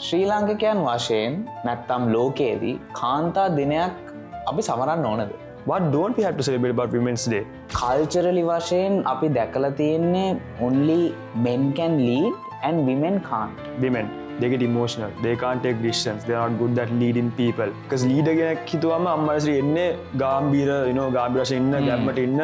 ශ්‍රී ලාංකිකයන් වශයෙන් නැත්තම් ලෝකයේදී කාන්තා දිනයක් අපි සමරන්න ඕනද? What don't we have to celebrate about Women's Day? කල්චරලි වශයෙන් අපි දැකලා තියෙන්නේ only men can lead and women can't. Women, they get emotional. They can't take decisions. They're not good at leading people. Because leader කෙනෙක් හිතුවම අම්මලාට එන්නේ ගාම්භීර, ගාම්භීර වශයෙන් ඉන්න, ගැම්මට ඉන්න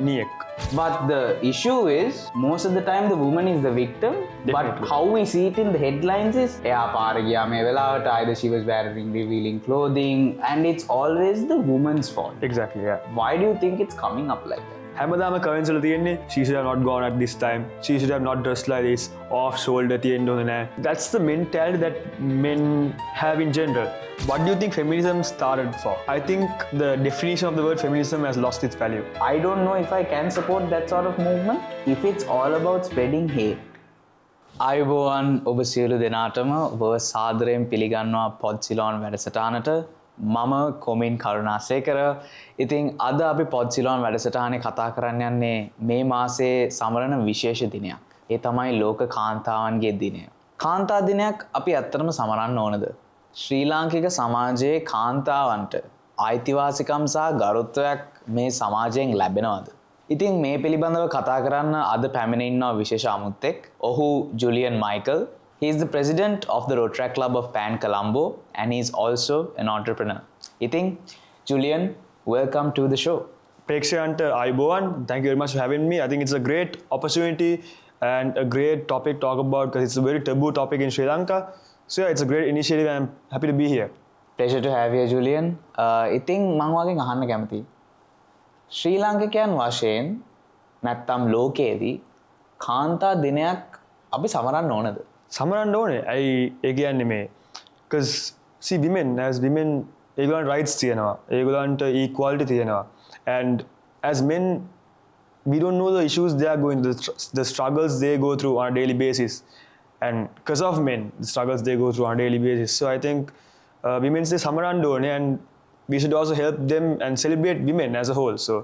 නියෙක්. But the issue is, most of the time the woman is the victim. Definitely. But how we see it in the headlines is, එයා පාර ගියා මේ වෙලාවට, either she was wearing revealing clothing, and it's always the woman's fault. Exactly, yeah. Why do you think it's coming up like that? හැමදාම comments වල තියෙන්නේ she should have not gone at this time, she should have not dressed like this, off shoulder තියෙන්න ඕනේ නෑ. That's the mentality that men have in general. What do you think feminism started for? I think the definition of the word feminism has lost its value. I don't know if I can support that sort of movement if it's all about spreading hate. අයුබෝවන් ඔබ සියලු දෙනාටම ඔබ සාදරයෙන් පිළිගන්නවා පොඩ් Ceylon වැඩසටහනට. මම කොමින් කරුණාසේකර. ඉතින් අද අපි පොඩ් සිලෝන් වැඩසටහනේ කතා කරන්න යන්නේ මේ මාසේ සමරන විශේෂ දිනයක්. ඒ තමයි ලෝක කාන්තාවන්ගේ දිනය. කාන්තා දිනයක් අපි ඇත්තටම සමරන්න ඕනද? ශ්‍රී ලාංකික සමාජයේ කාන්තාවන්ට අයිතිවාසිකම් සහ ගරුත්වයක් මේ සමාජයෙන් ලැබෙනවද? ඉතින් මේ පිළිබඳව කතා කරන්න අද පැමිණ ඉන්නවා විශේෂ අමුත්තෙක්. ඔහු ජුලියන් Michael. He is the president of the Rotaract Club of Pan Colombo and he is also an entrepreneur. ඉතින් Julian, welcome to the show. ප්‍රේක්ෂකයන්ට අයුබෝවන්. Thank you very much for having me. I think it's a great opportunity and a great topic to talk about because it's a very taboo topic in Sri Lanka. So yeah, it's a great initiative and I'm happy to be here. Pleasure to have you, Julian. ඉතින් මම වගේ අහන්න කැමතියි. ශ්‍රී ලාංකිකයන් වශයෙන් නැත්තම් ලෝකයේදී කාන්තා දිනයක් අපි සමරන්න ඕනද? සමරන්න ඕනේ. ඇයි ඒ කියන්නේ මේ because see women as women ඒගොල්ලන්ට rights තියෙනවා. ඒගොල්ලන්ට equality තියෙනවා. And as men we don't know the issues they are going through, the struggles they go through on a daily basis. And because of men, the struggles they go through on a daily basis. So I think women say සමරන්න ඕනේ and we should also help them and celebrate women as a whole. So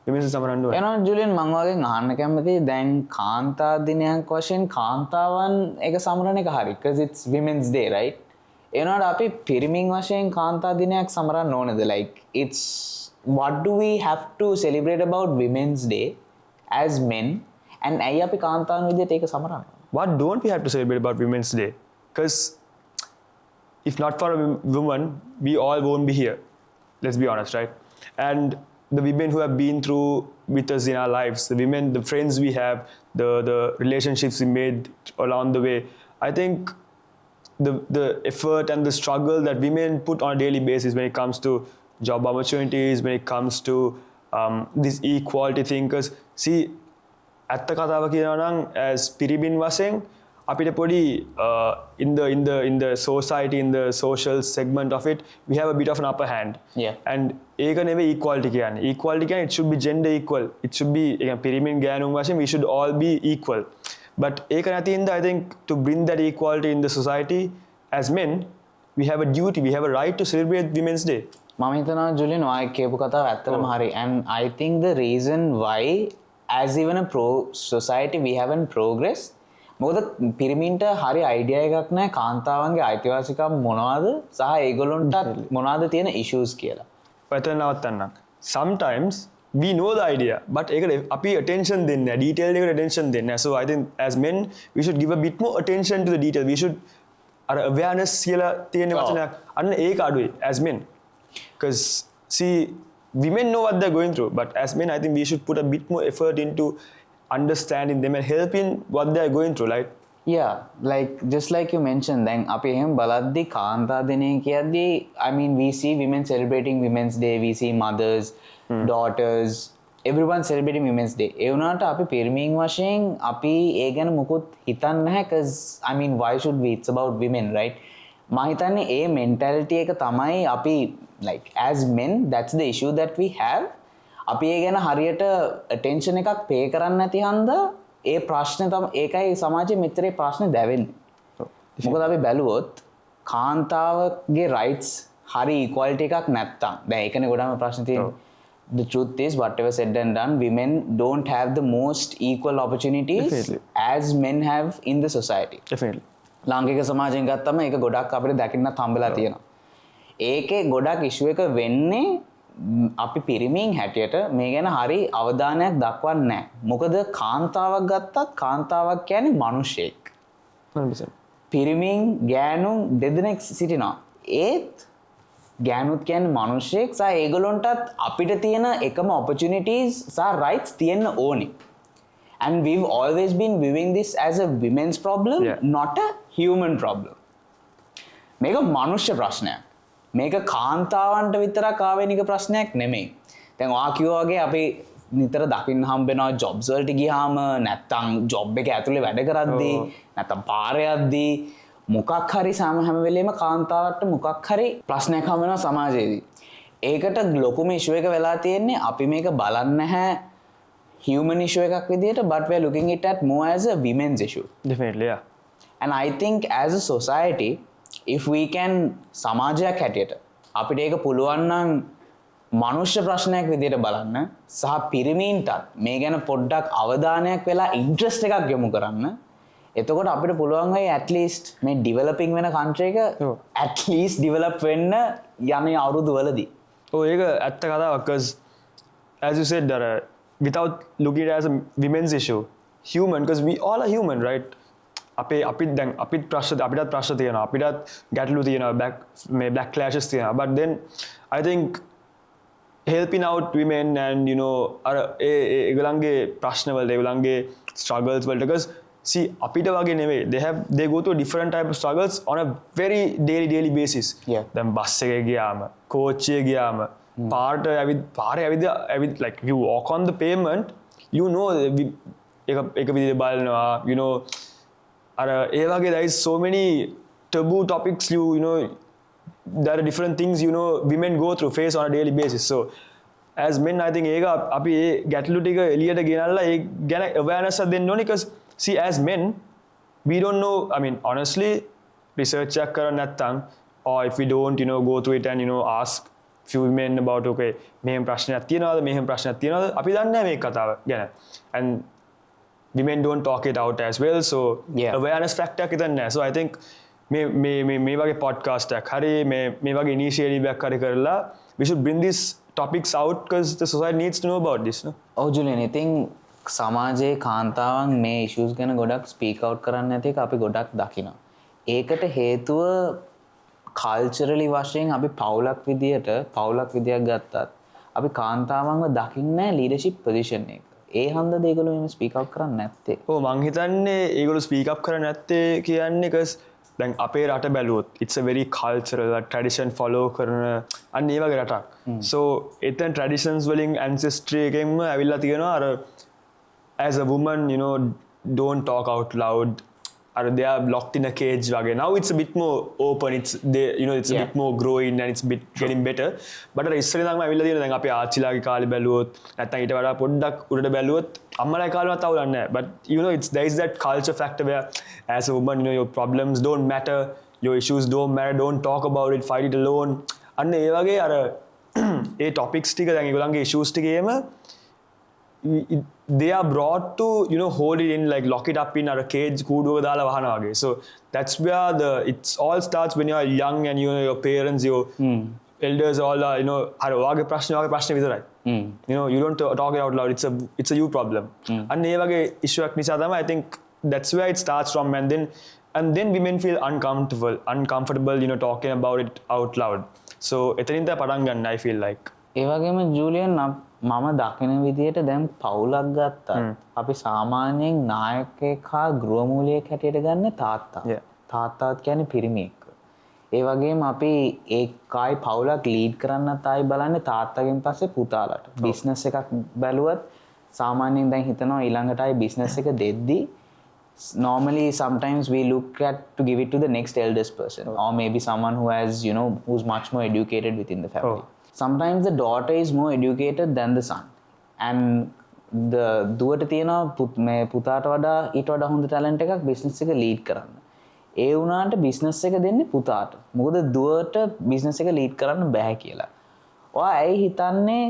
women say සමරන්න ඕනේ. එනවා ජුලියන් මම වගේ අහන්න කැමතියි දැන් කාන්තා දිනයක් වශයෙන් කාන්තාවන් එක සමරන එක හරි because it's women's day, right? එනවාට අපි පිරිමින් වශයෙන් කාන්තා දිනයක් සමරන්න ඕනද? Like it's what do we have to celebrate about women's day as men and ඇයි අපි කාන්තාවන් විදිහට ඒක සමරන්නේ? What don't we have to celebrate about Women's Day? Because if not for a woman, we all won't be here. Let's be honest, right? And the women who have been through with us in our lives, the women, the friends we have, the relationships we made along the way, I think the effort and the struggle that women put on a daily basis when it comes to job opportunities, when it comes to this equality thing, because see, ඇත්ත කතාව කියනවා නම් as පිරිමින් වශයෙන් අපිට පොඩි in the society, in the social segment of it, we have a bit of an upper hand. Yeah. And ඒක නෙවෙයි equality කියන්නේ. Equality කියන්නේ it should be gender equal. It should be පිරිමින් ගෑනුන් වශයෙන් we should all be equal. But ඒක නැති හින්දා I think to bring that equality in the society as men, we have a duty, we have a right to celebrate Women's Day. මම හිතනවා ජුලියන් ඔය කියපු කතාව ඇත්තටම හරි and I think the reason why as even a pro society we haven't progressed මොකද පිරිමින්ට හරි idea එකක් නැහැ කාන්තාවන්ගේ අයිතිවාසිකම් මොනවද සහ ඒගොල්ලොන්ට මොනවද තියෙන issues කියලා. පැතන නවත්තන්න. Sometimes we know the idea but ඒකට අපි attention දෙන්නේ නැහැ, detail එකට attention දෙන්නේ නැහැ. So I think as men we should give a bit more attention to the detail. We should අර awareness කියලා තියෙන වචනයක් අන්න ඒක අඩුයි as men. Because see women know what they're going through but as men I think we should put a bit more effort into understanding them and helping what they're going through, right? Yeah, like just like you mentioned then අපි එහෙම බලද්දි කාන්තා දිනය කියද්දි I mean we see women celebrating Women's Day, we see mothers, daughters, everyone celebrating Women's Day. ඒ වුණාට අපි පිරිමින් වශයෙන් අපි ඒ ගැන මොකුත් හිතන්නේ නැහැ because I mean why should we, it's about women, right? මම හිතන්නේ ඒ mentality එක තමයි අපි like as men that's the issue that we have. අපි ඒ ගැන හරියට attention එකක් pay කරන්නේ නැති හන්දා ඒ ප්‍රශ්නේ තමයි ඒකයි සමාජයේ මෙච්චර ප්‍රශ්නේ දැවෙන්නේ. මොකද අපි බැලුවොත් කාන්තාවගේ rights හරි equality එකක් නැත්තම් දැන් ඒකනේ ගොඩාම ප්‍රශ්නේ තියෙන්නේ. The truth is whatever said and done women don't have the most equal opportunities Definitely. as men have in the society. Definitely. ලාංකික සමාජයෙන් ගත්තම ඒක ගොඩක් අපිට දකින්නත් හම්බෙලා තියෙනවා. ඒකේ ගොඩක් ඉෂුව එක වෙන්නේ අපි පිරිමින් හැටියට මේ ගැන හරි අවධානයක් දක්වන්නේ නැහැ. මොකද කාන්තාවක් ගත්තත් කාන්තාවක් කියන්නේ මිනිසෙක්. 100%. පිරිමින් ගෑනුන් දෙදෙනෙක් සිටිනවා. ඒත් ගෑනුත් කියන්නේ මිනිසෙක් සහ ඒගොල්ලන්ටත් අපිට තියෙන එකම opportunities සහ rights තියෙන්න ඕනේ. And we've always been viewing this as a women's problem, Yeah. not a human problem. මේක මනුෂ්‍ය ප්‍රශ්නයක්. මේක කාන්තාවන්ට විතරක් ආවේනික ප්‍රශ්නයක් නෙමෙයි. දැන් ඔයා කිව්වා වගේ අපි නිතර දකින්න හම්බෙනවා ජොබ්ස් වලට ගියාම නැත්තම් ජොබ් එක ඇතුලේ වැඩ කරද්දී නැත්තම් පාරේ යද්දී මොකක් හරි හැම වෙලේම කාන්තාවට මොකක් හරි ප්‍රශ්නයක් හම් වෙනවා සමාජයේදී. ඒකට ලොකුම ඉෂුව එක වෙලා තියෙන්නේ අපි මේක බලන්නේ නැහැ human issue එකක් විදියට, but we are looking it at more as a women's issue. Definitely, yeah. And I think as a society, if we can සමාජයක් හැටියට අපිට ඒක පුළුවන් නම් මනුෂ්‍ය ප්‍රශ්නයක් විදියට බලන්න සහ පිරිමීන්ටත් මේ ගැන පොඩ්ඩක් අවධානයක් වෙලා ඉන්ට්‍රස්ට් එකක් යොමු කරන්න. එතකොට අපිට පුළුවන් වෙයි at least මේ developing වෙන country එක at least develop වෙන්න යන්නේ අවුරුදු වලදී. ඒක ඇත්ත කතාවක්, because as you said, without looking at it as a women's issue, human, because we all are human, right? අපිත් ප්‍රශ්න තියෙනවා, අපිටත් ගැටලු තියෙනවා, back clashes තියෙනවා, but then I think helping out women and අර ඒගොල්ලන්ගේ ප්‍රශ්න වලට ඒගොල්ලන්ගේ struggles වලට, because see අපිට වගේ නෙවෙයි, they go through different type of struggles on a very daily basis. දැන් බස් එකේ ගියාම, coach එකේ ගියාම, පාරේ ඇවිත් like you walk on the pavement, එක විදිහට බලනවා, අර ඒ වගේ there is so many taboo topics, there are different things women go through, face on a daily basis. So as men, I think ඒක අපි ඒ ගැටලු ටික එළියට ගෙනල්ලා ඒ ගැන awareness එකක් දෙන්න ඕනේ, because see as men we don't know, I mean honestly research එකක් කරන්න නැත්නම්, or if we don't go through it and ask few men about okay මෙහෙම ප්‍රශ්නයක් තියෙනවද අපි දන්නේ නැහැ මේ කතාව ගැන, and women don't talk it out as well, so awareness factor එකක් ඉතින් නැහැ. So I think මේ වගේ podcast එකක් හරි මේ වගේ initiative එකක් හරි කරලා we should bring these topics out, because the society needs to know about this, no? ඔව් ජුලියන්, ඉතින් සමාජයේ කාන්තාවන් මේ issues ගැන ගොඩක් speak out කරන්නේ නැති එක අපි ගොඩක් දකිනවා. ඒකට හේතුව culturally වශයෙන් අපි පවුලක් විදියක් ගත්තත් අපි කාන්තාවන්ව දකින්නේ leadership position එක. ඒ හන්දද ඒගොල්ලෝ එහෙම ස්පීක් අවුට් කරන්නේ නැත්තේ? ඔව්, මං හිතන්නේ ඒගොල්ලෝ ස්පීක් අප් කරන්නේ නැත්තේ කියන්නේ because දැන් අපේ රට බැලුවොත් it's a very cultural tradition follow කරන අන්න ඒ වගේ රටක්. So එතන traditions වලින් ancestry එකෙන්ම ඇවිල්ලා තියෙනවා අර as a woman don't talk out loud, or they are locked in a cage වගේ. Now it's a bit more open, it's a bit more growing and it's a bit getting better, but අර ඉස්සරේ නම් ඇවිල්ලා තියෙන දැන් අපේ ආච්චිලාගේ කාලේ බැලුවොත් නැත්නම් ඊට වඩා පොඩ්ඩක් උඩට බැලුවොත් අම්මලාගේ කාලේවත් අවුලක් නැහැ, but there is that culture factor where as a woman your problems don't matter, your issues don't matter, don't talk about it, fight it alone. අන්න ඒ වගේ අර ඒ topics ටික දැන් ඒගොල්ලන්ගේ issues ටිකේම they are brought to hold it in, like lock it up in a cage කූඩුවක දාලා වහනවා වගේ. So that's where it all starts when you are young and your parents, your elders all are අර ඔයාගේ ප්‍රශ්න විතරයි. You don't talk it out loud, it's a you problem. අන්න ඒ වගේ issue එකක් නිසා තමයි I think that's where it starts from, and then women feel uncomfortable talking about it out loud. So එතනින් තමයි පටන් ගන්න I feel like. ඒ වගේම ජූලියන් මම දකින විදියට දැන් පවුලක් ගත්තා අපි සාමාන්‍යයෙන් නායකයෙක් හා ගෘහමූලියෙක් හැටියට ගන්න තාත්තාත් කියන්නේ පිරිමියෙක්. ඒ වගේම අපි ඒකයි පවුලක් ලීඩ් කරන්නත් ආයි බලන්නේ තාත්තගෙන් පස්සේ පුතාලට. බිස්නස් එකක් බැලුවත් සාමාන්‍යයෙන් දැන් හිතනවා ඊළඟට ආයි බිස්නස් එක දෙද්දී normally sometimes we look at to give it to the next eldest person, or maybe someone who has who's much more educated within the family. Sometimes the daughter is more educated than the son, and the දුවට තියෙනවා මේ පුතාට වඩා ඊට වඩා හොඳ talent එකක් business එක ලීඩ් කරන්න. ඒ වුණාට බිස්නස් එක දෙන්නේ පුතාට. මොකද දුවට බිස්නස් එක ලීඩ් කරන්න බෑ කියලා. ඔයා ඇයි හිතන්නේ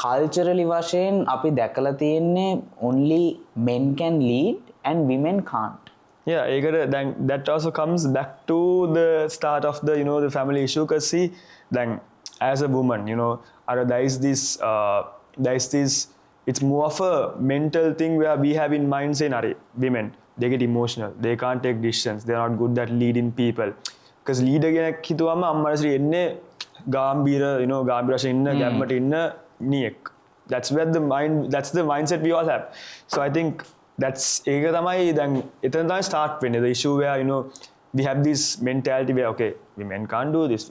culturally වශයෙන් අපි දැකලා තියෙන්නේ only men can lead and women can't? Yeah, then that also comes back to the start of the the family issue. Cause see, then as a woman, there is this. It's more of a mental thing where we have in mind saying, "Are women they get emotional, they can't take decisions, they're not good at leading people." Cause leader කෙනෙක් හිතුවම අම්මලාට එන්නේ ගාම්භීර ගාම්භීර වශයෙන් ඉන්න ගැම්මට ඉන්න නියෙක්. That's the mindset we all have. So I think that's ඒක තමයි දැන් එතන තමයි start වෙන්නේ. The issue where we have this mentality where okay, women can't do this,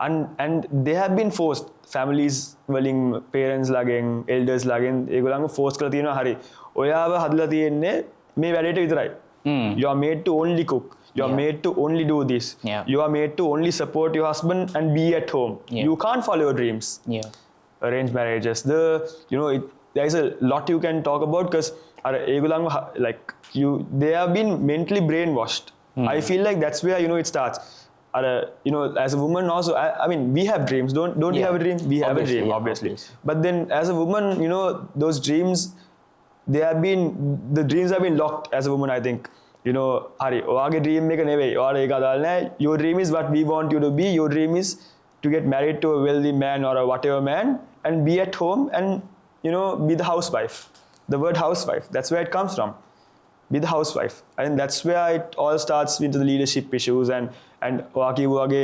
and they have been forced, families වලින් parents ලාගෙන් elders ලාගෙන් ඒගොල්ලන්ව force කරලා තියෙනවා. හරි ඔයාව හදලා තියෙන්නේ මේ වැඩේට විතරයි. You are made to only cook, you are made to only do this, you are made to only support your husband and be at home. You can't follow your dreams. Arranged marriages, there is a lot you can talk about because they have been mentally brainwashed. I feel like that's where it starts. As a woman also, I mean, we have dreams. Don't you have a dream? We have a dream, obviously. But then as a woman, those dreams, the dreams have been locked as a woman, I think. Hari ඔයාගේ dream එක නෙවෙයි. ඔයාලා ඒක අදාළ නැහැ. Your dream is what we want you to be. Your dream is to get married to a wealthy man or a whatever man and be at home and be the housewife. The word housewife, that's where it comes from. Be the housewife. And that's where it all starts into the leadership issues and ඔයාගේ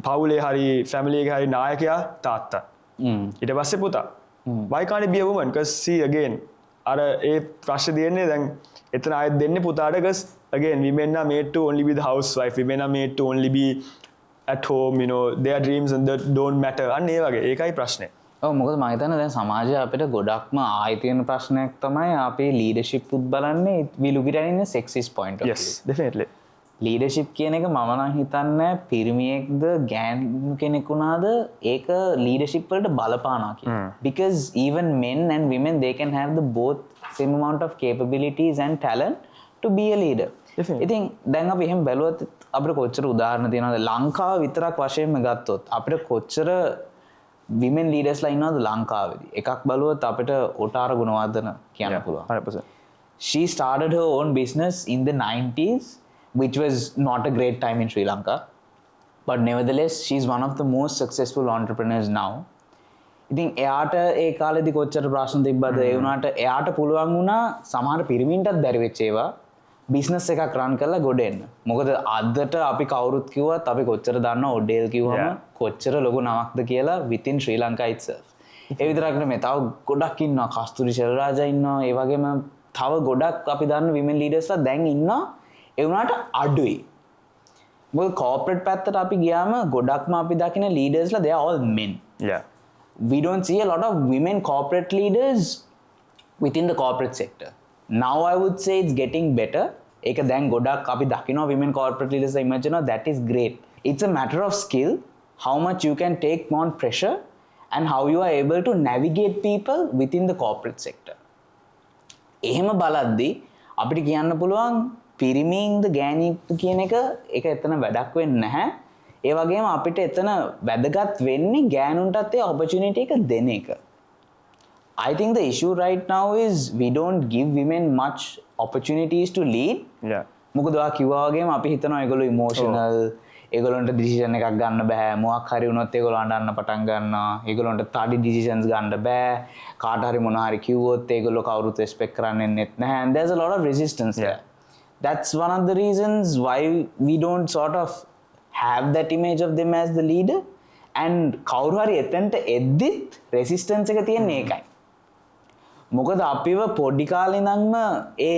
පවුලේ හරි family එකේ හරි නායකයා තාත්තා. ඊට පස්සේ පුතා. Why can't it be a woman? Because see again අර ඒ ප්‍රශ්නේ දෙන්නේ දැන් එතන ආයෙත් දෙන්නේ පුතාට because again women are made to only be the housewife, women are made to only be at home, their dreams and that don't matter. අන්න ඒ වගේ ඒකයි ප්‍රශ්නේ. ඔව් මොකද මම හිතන්නේ දැන් සමාජයේ අපිට ගොඩක්ම ආයි තියෙන ප්‍රශ්නයක් තමයි අපේ ලීඩර්ෂිප් උත් බලන්නේ we look at it in a sexist point of view. Yes, definitely. Leadership කියන එක මම නම් හිතන්නේ පිරිමියෙක්ද ගෑනු කෙනෙක් වුණාද ඒක ලීඩර්ෂිප් වලට බලපානවා කියලා. Because even men and women they can have the both same amount of capabilities and talent to be a leader. ඉතින් දැන් අපි එහෙම බැලුවොත් අපිට කොච්චර උදාහරණ තියෙනවද ලංකාව විතරක් වශයෙන්ම ගත්තොත් අපිට කොච්චර women leaders ලා ඉන්නවද ලංකාවේදී එකක් බලුවොත් අපිට ඔටාර ගුණවර්ධන කියන්න පුළුවන් 100%. She started her own business in the 90s which was not a great time in Sri Lanka but nevertheless she's one of the most successful entrepreneurs now. ඉතින් එයාට ඒ කාලෙදි කොච්චර ප්‍රශ්න තිබ්බද ඒ වුණාට එයාට පුළුවන් වුණා සමහර පිරිමින්ටත් බැරි වෙච්ච ඒවා බිස්නස් එකක් රන් කරලා ගොඩ එන්න. මොකද අදට අපි කවුරුත් කිව්වත් අපි කොච්චර දන්නවා ඔඩේල් කිව්වම කොච්චර ලොකු නමක්ද කියලා within Sri Lanka itself. ඒ විතරක් නෙමෙයි තව ගොඩක් ඉන්නවා කස්තුරි ශෙල්රාජා ඉන්නවා ඒ වගේම තව ගොඩක් අපි දන්න women leaders ලා දැන් ඉන්නවා ඒ වුණාට අඩුයි. මොකද corporate පැත්තට අපි ගියාම ගොඩක්ම අපි දකින leaders ලා they are all men. We don't see a lot of women corporate leaders within the corporate sector. Now I would say it's getting better. ඒක දැන් ගොඩක් අපි දකිනවා women corporate leaders image කරනවා that is great. It's a matter of skill, how much you can take on pressure and how you are able to navigate people within the corporate sector. එහෙම බලද්දී අපිට කියන්න පුළුවන් පිරිමින්ද ගෑණියෙක්ද කියන එක ඒක එතන වැඩක් වෙන්නේ නැහැ. ඒ වගේම අපිට එතන වැදගත් වෙන්නේ ගෑනුන්ටත් ඒ opportunity එක දෙන එක. I think the issue right now is we don't give women much opportunities to lead. මොකද ඔයා කිව්වා වගේම අපි හිතනවා ඒගොල්ලෝ emotional, ඒගොල්ලන්ට decision එකක් ගන්න බෑ. මොකක් හරි වුණොත් ඒගොල්ලෝ අඬන්න පටන් ගන්නවා. ඒගොල්ලන්ට තඩි decisions ගන්න බෑ. කාට හරි මොනවා හරි කිව්වොත් ඒගොල්ලෝ කවුරුත් respect කරන්නේ නැහැ. And there's a lot of resistance there. That's one of the reasons why we don't sort of have that image of them as the leader. And කවුරු හරි එතනට එද්දිත් resistance එක තියෙන්නේ ඒකයි. මොකද අපිව පොඩි කාලේ ඉඳන්ම ඒ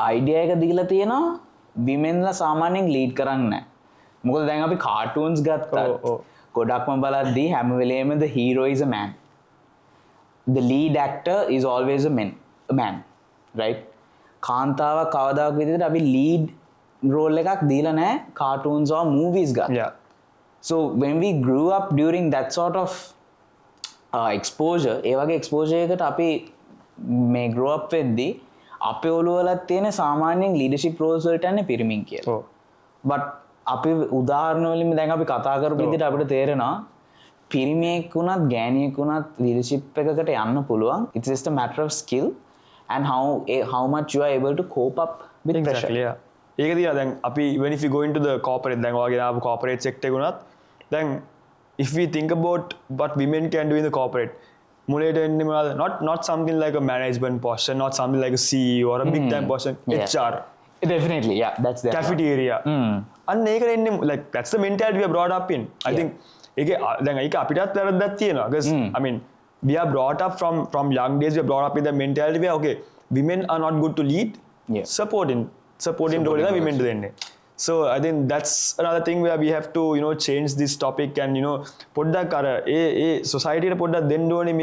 අයිඩියා එක දීලා තියෙනවා women ලා සාමාන්‍යයෙන් lead කරන්නේ නැහැ. මොකද දැන් අපි cartoons ගත්තා. ගොඩක්ම බලද්දී හැම වෙලේම the hero is a man. The lead actor is always a man. Right? කාන්තාවක් කවදාක විදිහට අපි lead role එකක් දීලා නැහැ cartoons or movies ගත්තා. So when we grew up during that sort of exposure ඒ වගේ exposure එකකට අපි මේ grow up වෙද්දී අපේ ඔළුව වල තියෙන සාමාන්‍යයෙන් leadership roles වලට යන්නේ පිරිමින් කියලා. but අපි උදාහරණ වලින් දැන් අපි කතා කරපු විදිහට අපිට තේරෙනවා පිරිමියෙක් වුණත් ගෑණියෙක් වුණත් leadership එකකට යන්න පුළුවන්. it's just a matter of skill and how much you are able to cope up with exactly, pressure. yeah. ඒක දිහා දැන් අපි even if you go into the corporate දැන් ඔයාගේ ආපු corporate sector එක උනත් දැන් if we think about what women can do in the corporate මුලට එන්නේ මොනවද not something like a management position, not something like a CEO or a big time position, Yeah. HR, Definitely, yeah, that's that. cafeteria. අන්න ඒකට එන්නේ like that's the mentality we are brought up in. I Yeah. think ඒක දැන් ඒක අපිටත් වැරද්දක් තියෙනවා because I mean we are brought up from young days, we are brought up with the mentality where okay, women are not good to lead. Yeah. supporting role එක women දෙන්නේ. So I think that's another thing where we have to change this topic and පොඩ්ඩක් අර ඒ society එකට පොඩ්ඩක් දෙන්න ඕනේ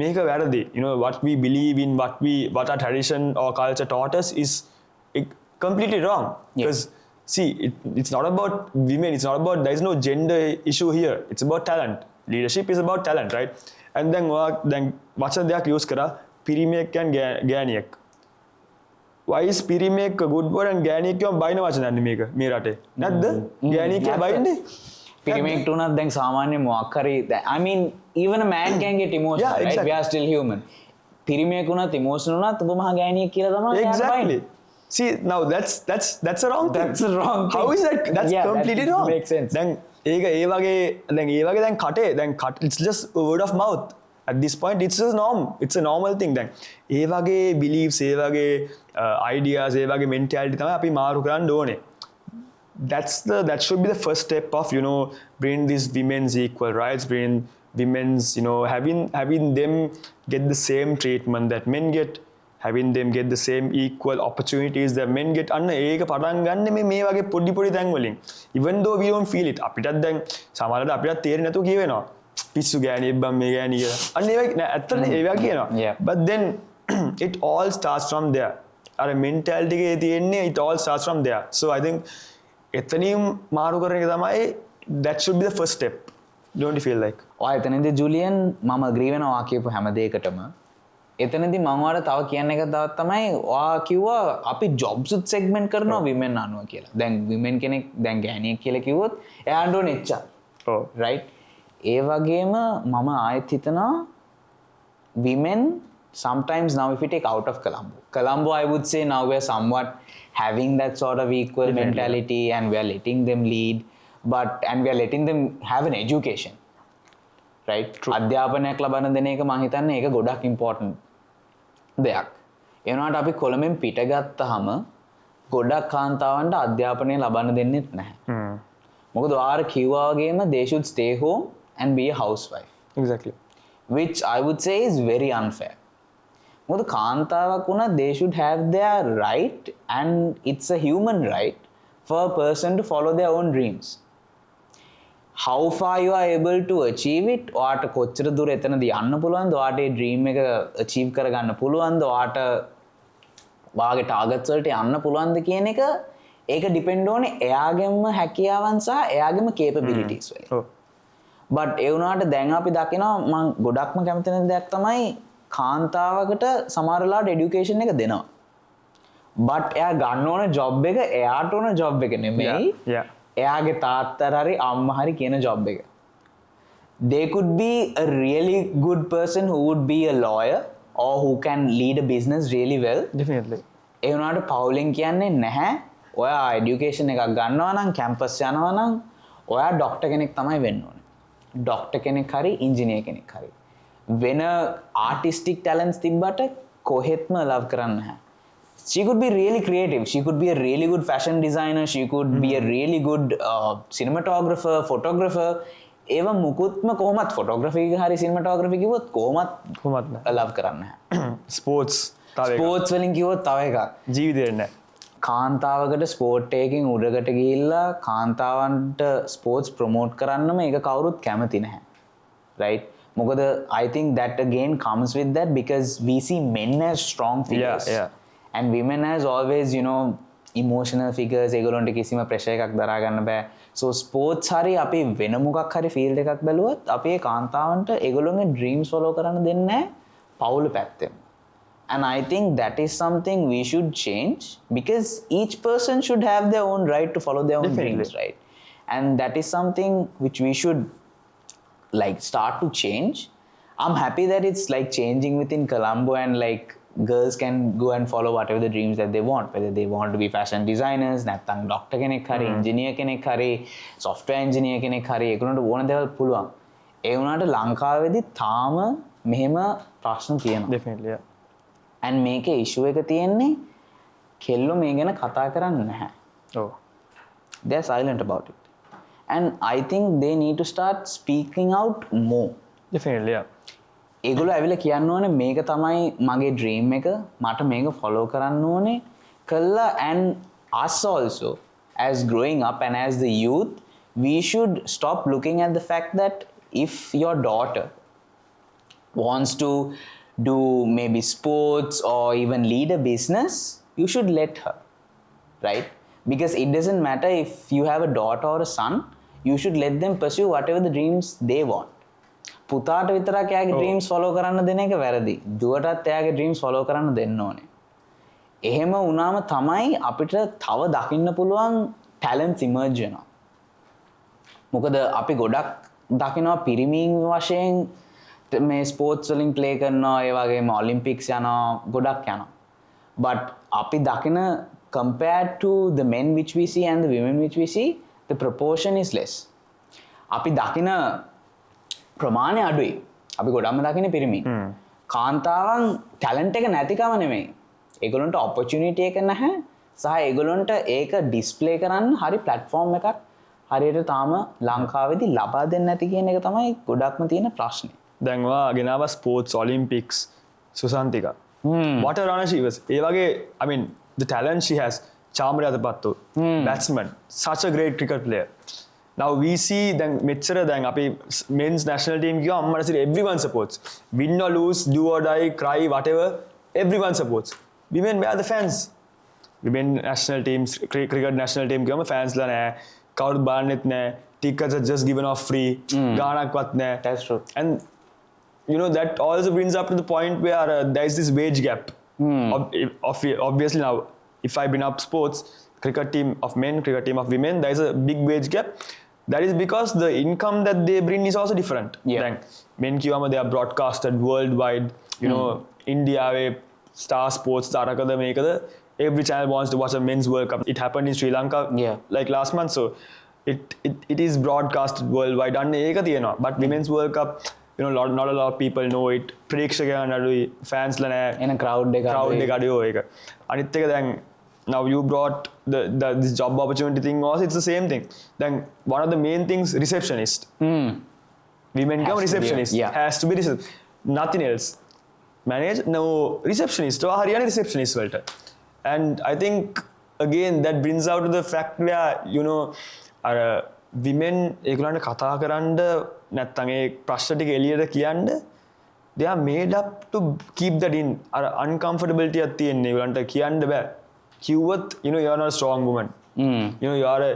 මේක වැරදි. What we believe in, what our tradition or culture taught us is completely wrong. Because see, it's not about women, it's not about, there is no gender issue here, it's about talent. Leadership is about talent, right? And then වචන දෙයක් use කරා පිරිමියෙක් and ගෑණියෙක්. Why is පිරිමියෙක් a good word and ගෑණියෙක් කියම බයින වචනන්නේ මේක මේ රටේ නැද්ද? ගෑණියෙක් කියලා බයින්නේ පිරිමියෙක්ට උනත් දැන් සාමාන්‍ය මොකක් හරි I mean even a man can get emotional, Yeah, right? exactly. We are still human. පිරිමියෙක් උනත් emotional උනත් ඔබ මහා ගෑණියෙක් කියලා තමයි එයාට exactly. බයින්නේ. See, now that's a wrong thing. That's a wrong thing. How is that? That's Yeah, completely that wrong. makes sense. දැන් ඒක ඒ වගේ දැන් කටේ it's just a word of mouth. At this point it's a norm. It's a normal thing. දැන් ඒ වගේ beliefs, ඒ වගේ ideas, ඒ වගේ mentality තමයි අපි මාරු කරන්න ඕනේ. That should be the first step of bringing these women's equal rights, bringing women's having them get the same treatment that men get, having them get the same equal opportunities that men get. අන්න ඒක පටන් ගන්න මේ වගේ පොඩි තැන් වලින්. Even though we don't feel it, අපිටත් දැන් සමහරවිට අපිටත් තේරෙන්නේ නැතුව කියවෙනවා. පිස්සු ගෑණියෙක් බම් මේ ගෑණිය කියලා. අන්න ඒ වගේ ඇත්තටම ඒ වගේ කියනවා. Yeah. But then it all starts from there. අර mentality එකේ තියෙන්නේ it all starts from there. So I think එතනින් මාරු කරන එක තමයි that should be the first step. Don't you feel like? ඔය එතනදී ජුලියන් මම agree වෙනවා කියපු හැම දෙයකටම. එතනදී මම ඔයාලට තව කියන්න එක තවත් තමයි ඔයා කිව්වා අපි jobs උත් segment කරනවා women අනුව කියලා. දැන් women කෙනෙක් දැන් ගෑණියෙක් කියලා කිව්වොත් එයාට ඕනේ HR. Oh. Right? ඒ වගේම මම ආයෙත් හිතනවා women sometimes now if we take out of Colombo I would say now we're somewhat having that sort of equal mentality and we are letting them lead and we are letting them have an education, right? අධ්‍යාපනයක් ලබන දෙන එක මම හිතන්නේ ඒක ගොඩක් important දෙයක්. ඒ වුණාට අපි කොළඹෙන් පිට ගත්තාම ගොඩක් කාන්තාවන්ට අධ්‍යාපනය ලබන්න දෙන්නෙත් නැහැ. මොකද ඔයාලා කිව්වා වගේම they should stay home and be a housewife. Exactly. Which I would say is very unfair. මොකද කාන්තාවක් වුණා they should have their right and it's a human right for a person to follow their own dreams. How far you are able to achieve it, ඔයාට කොච්චර දුර එතනදී යන්න පුළුවන්ද, ඔයාට ඒ dream එක achieve කරගන්න පුළුවන්ද, ඔයාට ඔයාගේ targets වලට යන්න පුළුවන්ද කියන එක ඒක depend ඕනේ එයාගෙම හැකියාවන් සහ එයාගෙම capabilities වලින්. Oh. But ඒ වුණාට දැන් අපි දකිනවා මම ගොඩක්ම කැමති වෙන දෙයක් තමයි කාන්තාවකට සමහර වෙලාවට education එක දෙනවා. But එයා ගන්න ඕන job එක එයාට ඕන job එක නෙමෙයි. Yeah. එයාගේ තාත්තා හරි අම්මා හරි කියන job එක. They could be a really good person who would be a lawyer or who can lead a business really well. Definitely. ඒ වුණාට පවුලෙන් කියන්නේ නැහැ. ඔයා education එකක් ගන්නවා නම් campus යනවා නම් ඔයා doctor කෙනෙක් තමයි වෙන්න ඕනේ. Doctor කෙනෙක් හරි engineer කෙනෙක් හරි. වෙන artistic talents තිබ්බට කොහෙත්ම love කරන්නේ නැහැ. She could be really creative. She could be a really good fashion designer. She could be a really good cinematographer, photographer. ඒව මුකුත්ම කොහොමත් photography එක හරි cinematography කිව්වොත් කොහොමත් love කරන්නේ නැහැ. Sports Sports වලින් කිව්වොත් තව එකක්. ජීවිතේ නැහැ. කාන්තාවකට ස්පෝර්ට් එකකින් උඩකට ගිහිල්ලා කාන්තාවන්ට ස්පෝර්ට්ස් ප්‍රොමෝට් කරන්නම ඒක කවුරුත් කැමති නැහැ. Right? මොකද I think that again comes with that because we see men as strong figures. Yeah. And women as always, emotional figures. ඒගොල්ලන්ට කිසිම pressure එකක් දරා ගන්න බෑ. So sports හරි අපි වෙන මොකක් හරි field එකක් බැලුවොත් අපි ඒ කාන්තාවන්ට ඒගොල්ලන්ගේ dreams follow කරන්න දෙන්නේ නැහැ පවුල පැත්තෙන්. And I think that is something we should change because each person should have their own right to follow their own dreams, right? And that is something which we should start to change. I'm happy that it's changing within Colombo and girls can go and follow whatever the dreams that they want, whether they want to be fashion designers, නැත්නම් doctor කෙනෙක් හරි, engineer කෙනෙක් හරි, software engineer කෙනෙක් හරි, ඒගොල්ලන්ට ඕන දේවල් පුළුවන්. ඒ වුණාට ලංකාවේදී තාම මෙහෙම ප්‍රශ්න තියෙනවා. Definitely, yeah. and මේකේ issue එක තියෙන්නේ කෙල්ලෝ මේ ගැන කතා කරන්නේ නැහැ. Oh, They're silent about it. And I think they need to start speaking out more. definitely, yeah. ඒගොල්ලෝ ඇවිල්ලා කියන්න ඕනේ මේක තමයි මගේ dream එක, මට මේක follow කරන්න ඕනේ කළා. And us also as growing up and as the youth, we should stop looking at the fact that if your daughter wants to do maybe sports or even lead a business, you should let her, right? Because it doesn't matter if you have a daughter or a son, you should let them pursue whatever the dreams they want. පුතාට විතරක් එයාගේ dreams follow කරන්න දෙන එක වැරදි. දුවටත් එයාගේ dreams follow කරන්න දෙන්න ඕනේ. එහෙම වුණාම තමයි අපිට තව දකින්න පුළුවන් talents emerge වෙනවා. මොකද අපි ගොඩක් දකිනවා පිරිමින් වශයෙන් මේ ස්පෝර්ට්ස් වලින් ප්ලේ කරනවා, ඒ වගේම ඔලිම්පික්ස් යනවා, ගොඩක් යනවා. But අපි දකින compared to the men which we see and the women which we see, the proportion is less. අපි දකින ප්‍රමාණය අඩුයි. අපි ගොඩක්ම දකින්නේ පිරිමින්. කාන්තාවන් ටැලන්ට් එක නැතිකම නෙමෙයි. ඒගොල්ලන්ට opportunity එක නැහැ. සහ ඒගොල්ලන්ට ඒක ඩිස්ප්ලේ කරන්න හරි platform එකක් හරියට තාම ලංකාවේදී ලබා දෙන්නේ නැති කියන එක තමයි ගොඩක්ම තියෙන ප්‍රශ්නේ. දැන් ඔයා ගෙනාව sports Olympics Susanthika. What a runner she was. ඒ වගේ I mean the talent she has. චාමරි Athapattu batsman, such a great cricket player. Now we see then මෙච්චර දැන් අපි men's national team කියව අම්මලා සිට everyone supports. Win or lose, do or die, cry, whatever, everyone supports. Women, where are the fans? Women national teams, cricket national team කියවම fans ලා නැහැ. කවුරුත් බලන්නෙත් නැහැ. Tickets are just given off free. ගාණක්වත් නැහැ. That's true. And you know that also brings up to the point where there is this wage gap. Obviously now, if I bring up sports, cricket team of men, cricket team of women, there is a big wage gap. That is because the income that they bring is also different. Yeah. Like, men කියවම they are broadcasted worldwide. You know, India Star Sports තාරකද මේකද every channel wants to watch a men's World Cup. It happened in Sri Lanka like last month, so it is broadcasted worldwide. අන්න ඒක තියෙනවා. But women's World Cup, you know, not a lot of people know it. ප්‍රේක්ෂකයන් අඩුයි, fans ලා නැහැ. එන crowd එක අඩුයි ඒක. අනිත් එක දැන් now you brought this job opportunity thing also, it's the same thing. Then one of the main things, receptionist. Women come receptionist. Has to be receptionist. Nothing else. Manage, no receptionist. So hariyana receptionist වලට. And I think again that brings out to the fact where, you know, women ඒගොල්ලන්ට කතා කරන්න නැත්නම් ඒ ප්‍රශ්න ටික එළියට කියන්න they are made up to keep that in. uncomfortability එකක් තියෙන්නේ ඒගොල්ලන්ට කියන්න බෑ. කිව්වොත්, you know, you are not a strong woman. You know, you are a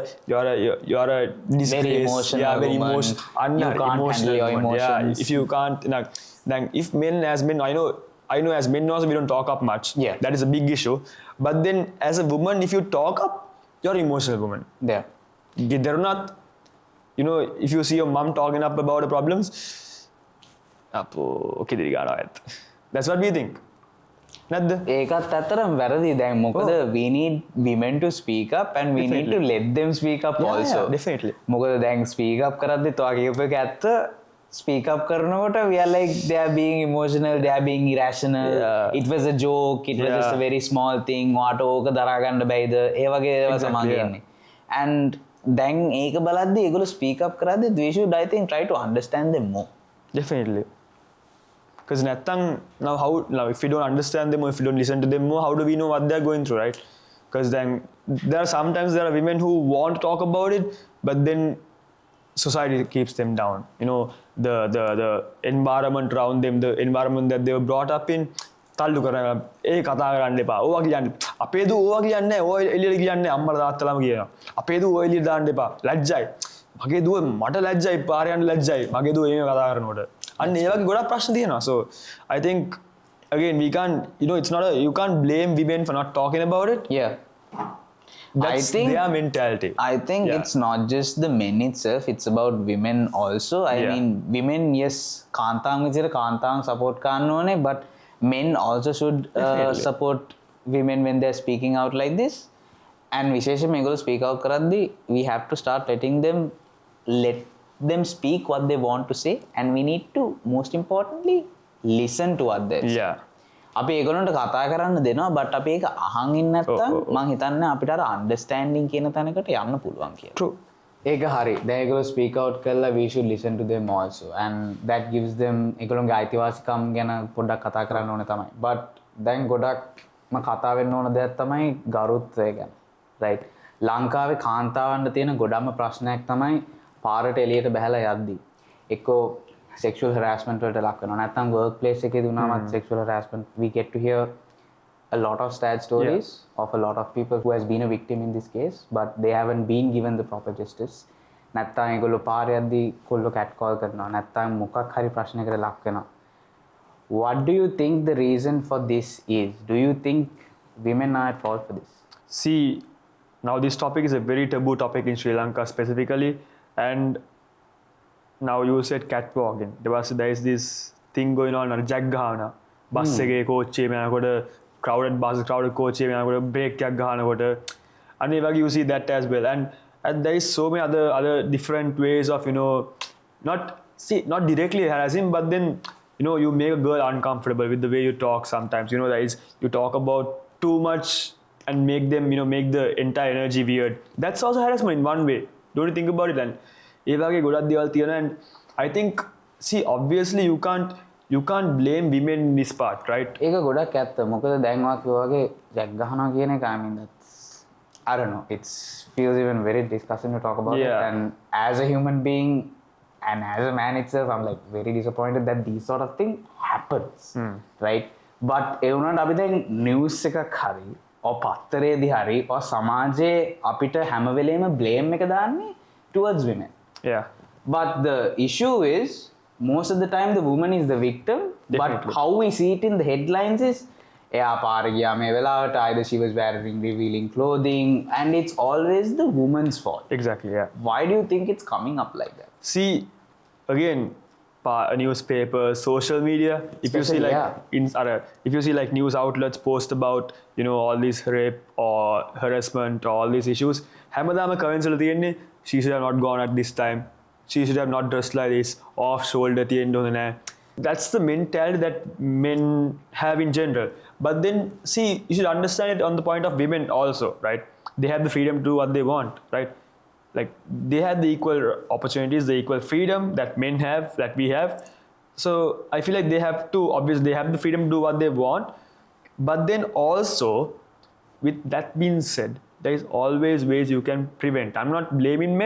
disgrace. Very emotional. Yeah, very emotional. You can't handle your emotions. Yeah, if you can't, then if men as men, I know as men also we don't talk up much. Yeah. That is a big issue. But then as a woman, if you talk up, you're an emotional woman. Yeah. They're not, you know, if you see your mom talking up about the problems, okay, that's what we think. ඒකත් ඇත්තටම වැරදි. දැන් මොකද we need women to speak up and we need to let them speak up also. Yeah, definitely. මොකද දැන් speak up කරද්දි තෝ කියපු එක ඇත්ත. Speak up කරනකොට we are like they are being emotional, they are being irrational. It was a joke, it was just a very small thing. වාට ඕක දරා ගන්න බැයිද? ඒ වගේ ඒවා තමයි එන්නේ. And දැන් ඒක බලද්දි ඒගොල්ලෝ speak up කරද්දි we should, I think, try to understand them more. Definitely. Because now if we don't understand them or if we don't listen to them more, how do we know what they're going through, right? Because then there are women who want to talk about it, but then society keeps them down. You know, the environment around them, the environment that they were brought up in, තල්ලු කරනවා. ඒ කතා කරන්න එපා. ඕවා කියන්නේ අපේ දු ඕවා කියන්නේ ඕවා එළියට කියන්නේ අම්මලා තාත්තලාම කියනවා. අපේ දු ඕවා එළියට දාන්න එපා. ලැජ්ජයි. මගේ දුව මට ලැජ්ජයි, පාර යන්න ලැජ්ජයි. මගේ දුව එහෙම කතා කරනකොට. අන්න ඒ වගේ ගොඩක් ප්‍රශ්න තියෙනවා. So I think again we can't, you know, you can't blame women for not talking about it. Yeah. That's their mentality. I think it's not just the men itself, it's about women also. I mean, women, yes, කාන්තාවන් විදිහට කාන්තාවන් support කරන්න ඕනේ, but men also should Definitely. support women when they're speaking out like this. And විශේෂයෙන් මේගොල්ලෝ speak out කරද්දී we have to start let them speak what they want to say, and we need to most importantly listen to what they say. Yeah. අපි ඒගොල්ලන්ට කතා කරන්න දෙනවා, but අපි ඒක අහන් ඉන්නේ නැත්නම් මං හිතන්නේ අපිට අර understanding කියන තැනකට යන්න පුළුවන් කියලා. True. ඒක හරි. දැන් ඒගොල්ලෝ speak out කළා, we should listen to them also, and that gives them ඒගොල්ලෝගේ අයිතිවාසිකම් ගැන පොඩ්ඩක් කතා කරන්න ඕනේ තමයි. but දැන් ගොඩක්ම කතා වෙන්න ඕන දෙයක් තමයි ගරුත්වය ගැන. right? ලංකාවේ කාන්තාවන්ට තියෙන ගොඩක්ම ප්‍රශ්නයක් තමයි පාරට එළියට බහැලා යද්දී එක්කෝ sexual harassment වලට ලක් වෙනවා. නැත්නම් workplace එකේදී වුණාම sexual harassment, we get to hear a lot of sad stories of a lot of people who has been a victim in this case, but they haven't been given the proper justice. නැත්නම් ඒගොල්ලෝ පාරේ යද්දී කොල්ලෝ cat call කරනවා. නැත්නම් මොකක් හරි ප්‍රශ්නයකට ලක් වෙනවා. What do you think the reason for this is? Do you think women are at fault for this? See, now this topic is a very taboo topic in Sri Lanka specifically, and now you said catwalking. There is this thing going on jack ගහන bus එකේ කෝච්චියේ යනකොට crowded coach එකේ brake එකක් ගහනකොට අනේ වගේ you see that as well, and there is so many other different ways of not directly harassing, but then you make a girl uncomfortable with the way you talk sometimes. That is, you talk about too much and make them make the entire energy weird. That's also harassment in one way. Don't you think about it? And ඒ වගේ ගොඩක් දේවල් තියෙනවා, and I think, see, obviously you can't blame women in this part, right? ඒක ගොඩක් ඇත්ත. මොකද දැන් වාක්‍ය වගේ ජැක් ගහනවා කියන එක, I mean, that's, I don't know, it feels even very disgusting to talk about it. Yeah. And as a human being and as a man itself, I'm like very disappointed that these sort of thing happens, right? But ඒ වුණාට අපි දැන් news එකක් හරි or පත්තරේදී හරි or සමාජයේ අපිට හැම වෙලේම blame එක දාන්නේ towards women. Yeah. But the issue is, most of the time the woman is the victim. Definitely. But how we see it in the headlines is, එයා පාර ගියා මේ වෙලාවට, either she was wearing revealing clothing, and it's always the woman's fault. Exactly, yeah. Why do you think it's coming up like that? See, again, newspaper, social media, if you see Especially, like if you see like news outlets post about all these rape or harassment or all these issues, හැමදාම comments වල තියෙන්නේ she should have not gone at this time, she should have not dressed like this, off shoulder තියෙන්න ඕනේ නැහැ. That's the mentality that men have in general. But then, see, you should understand it on the point of women also, right? They have the freedom to do what they want, right? Like, they have the equal opportunities, the equal freedom that men have, that we have. So I feel like obviously they have the freedom to do what they want. But then also, with that being said, there is always ways you can prevent. I'm not blaming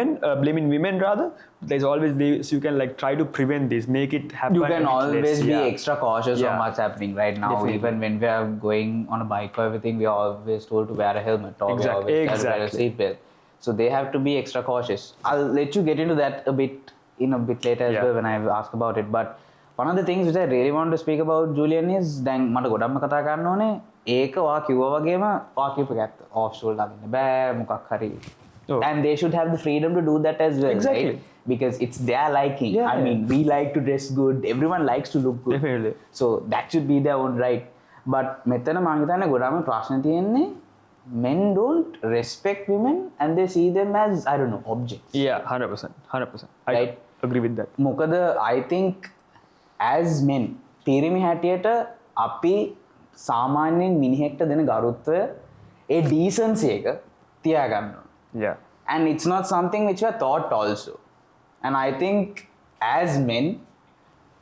women rather. There's always ways you can like try to prevent this, make it happen. You can a bit always less. be Yeah. extra cautious on Yeah. what's happening right now. Definitely. Even when we are going on a bike or everything, we are always told to wear a helmet or we are always told to wear a seatbelt. So they have to be extra cautious. I'll let you get into that a bit later as well when I ask about it. But one of the things which I really want to speak about, Julian, is දැන් මට ගොඩක්ම කතා කරන්න ඕනේ ඒක වා කිව්වා වගේම වා කියපු එකත් off shoulder දාන්න බෑ මොකක් හරි. Oh. And they should have the freedom to do that as well, Exactly. right? Because it's their liking. Yeah, I mean, we like to dress good. Everyone likes to look good. Definitely. So that should be their own right. But මෙතන මම හිතන්නේ ගොඩාම ප්‍රශ්න තියෙන්නේ, men don't respect women and they see them as, I don't know, objects. Yeah, 100%. I Right. agree with that. මොකද I think as men, පිරිමි හැටියට අපි සාමාන්‍යයෙන් මිනිහෙක්ට දෙන ගරුත්වය ඒ decency එක තියාගන්න ඕන. Yeah. And it's not something which we are taught also. And I think as men,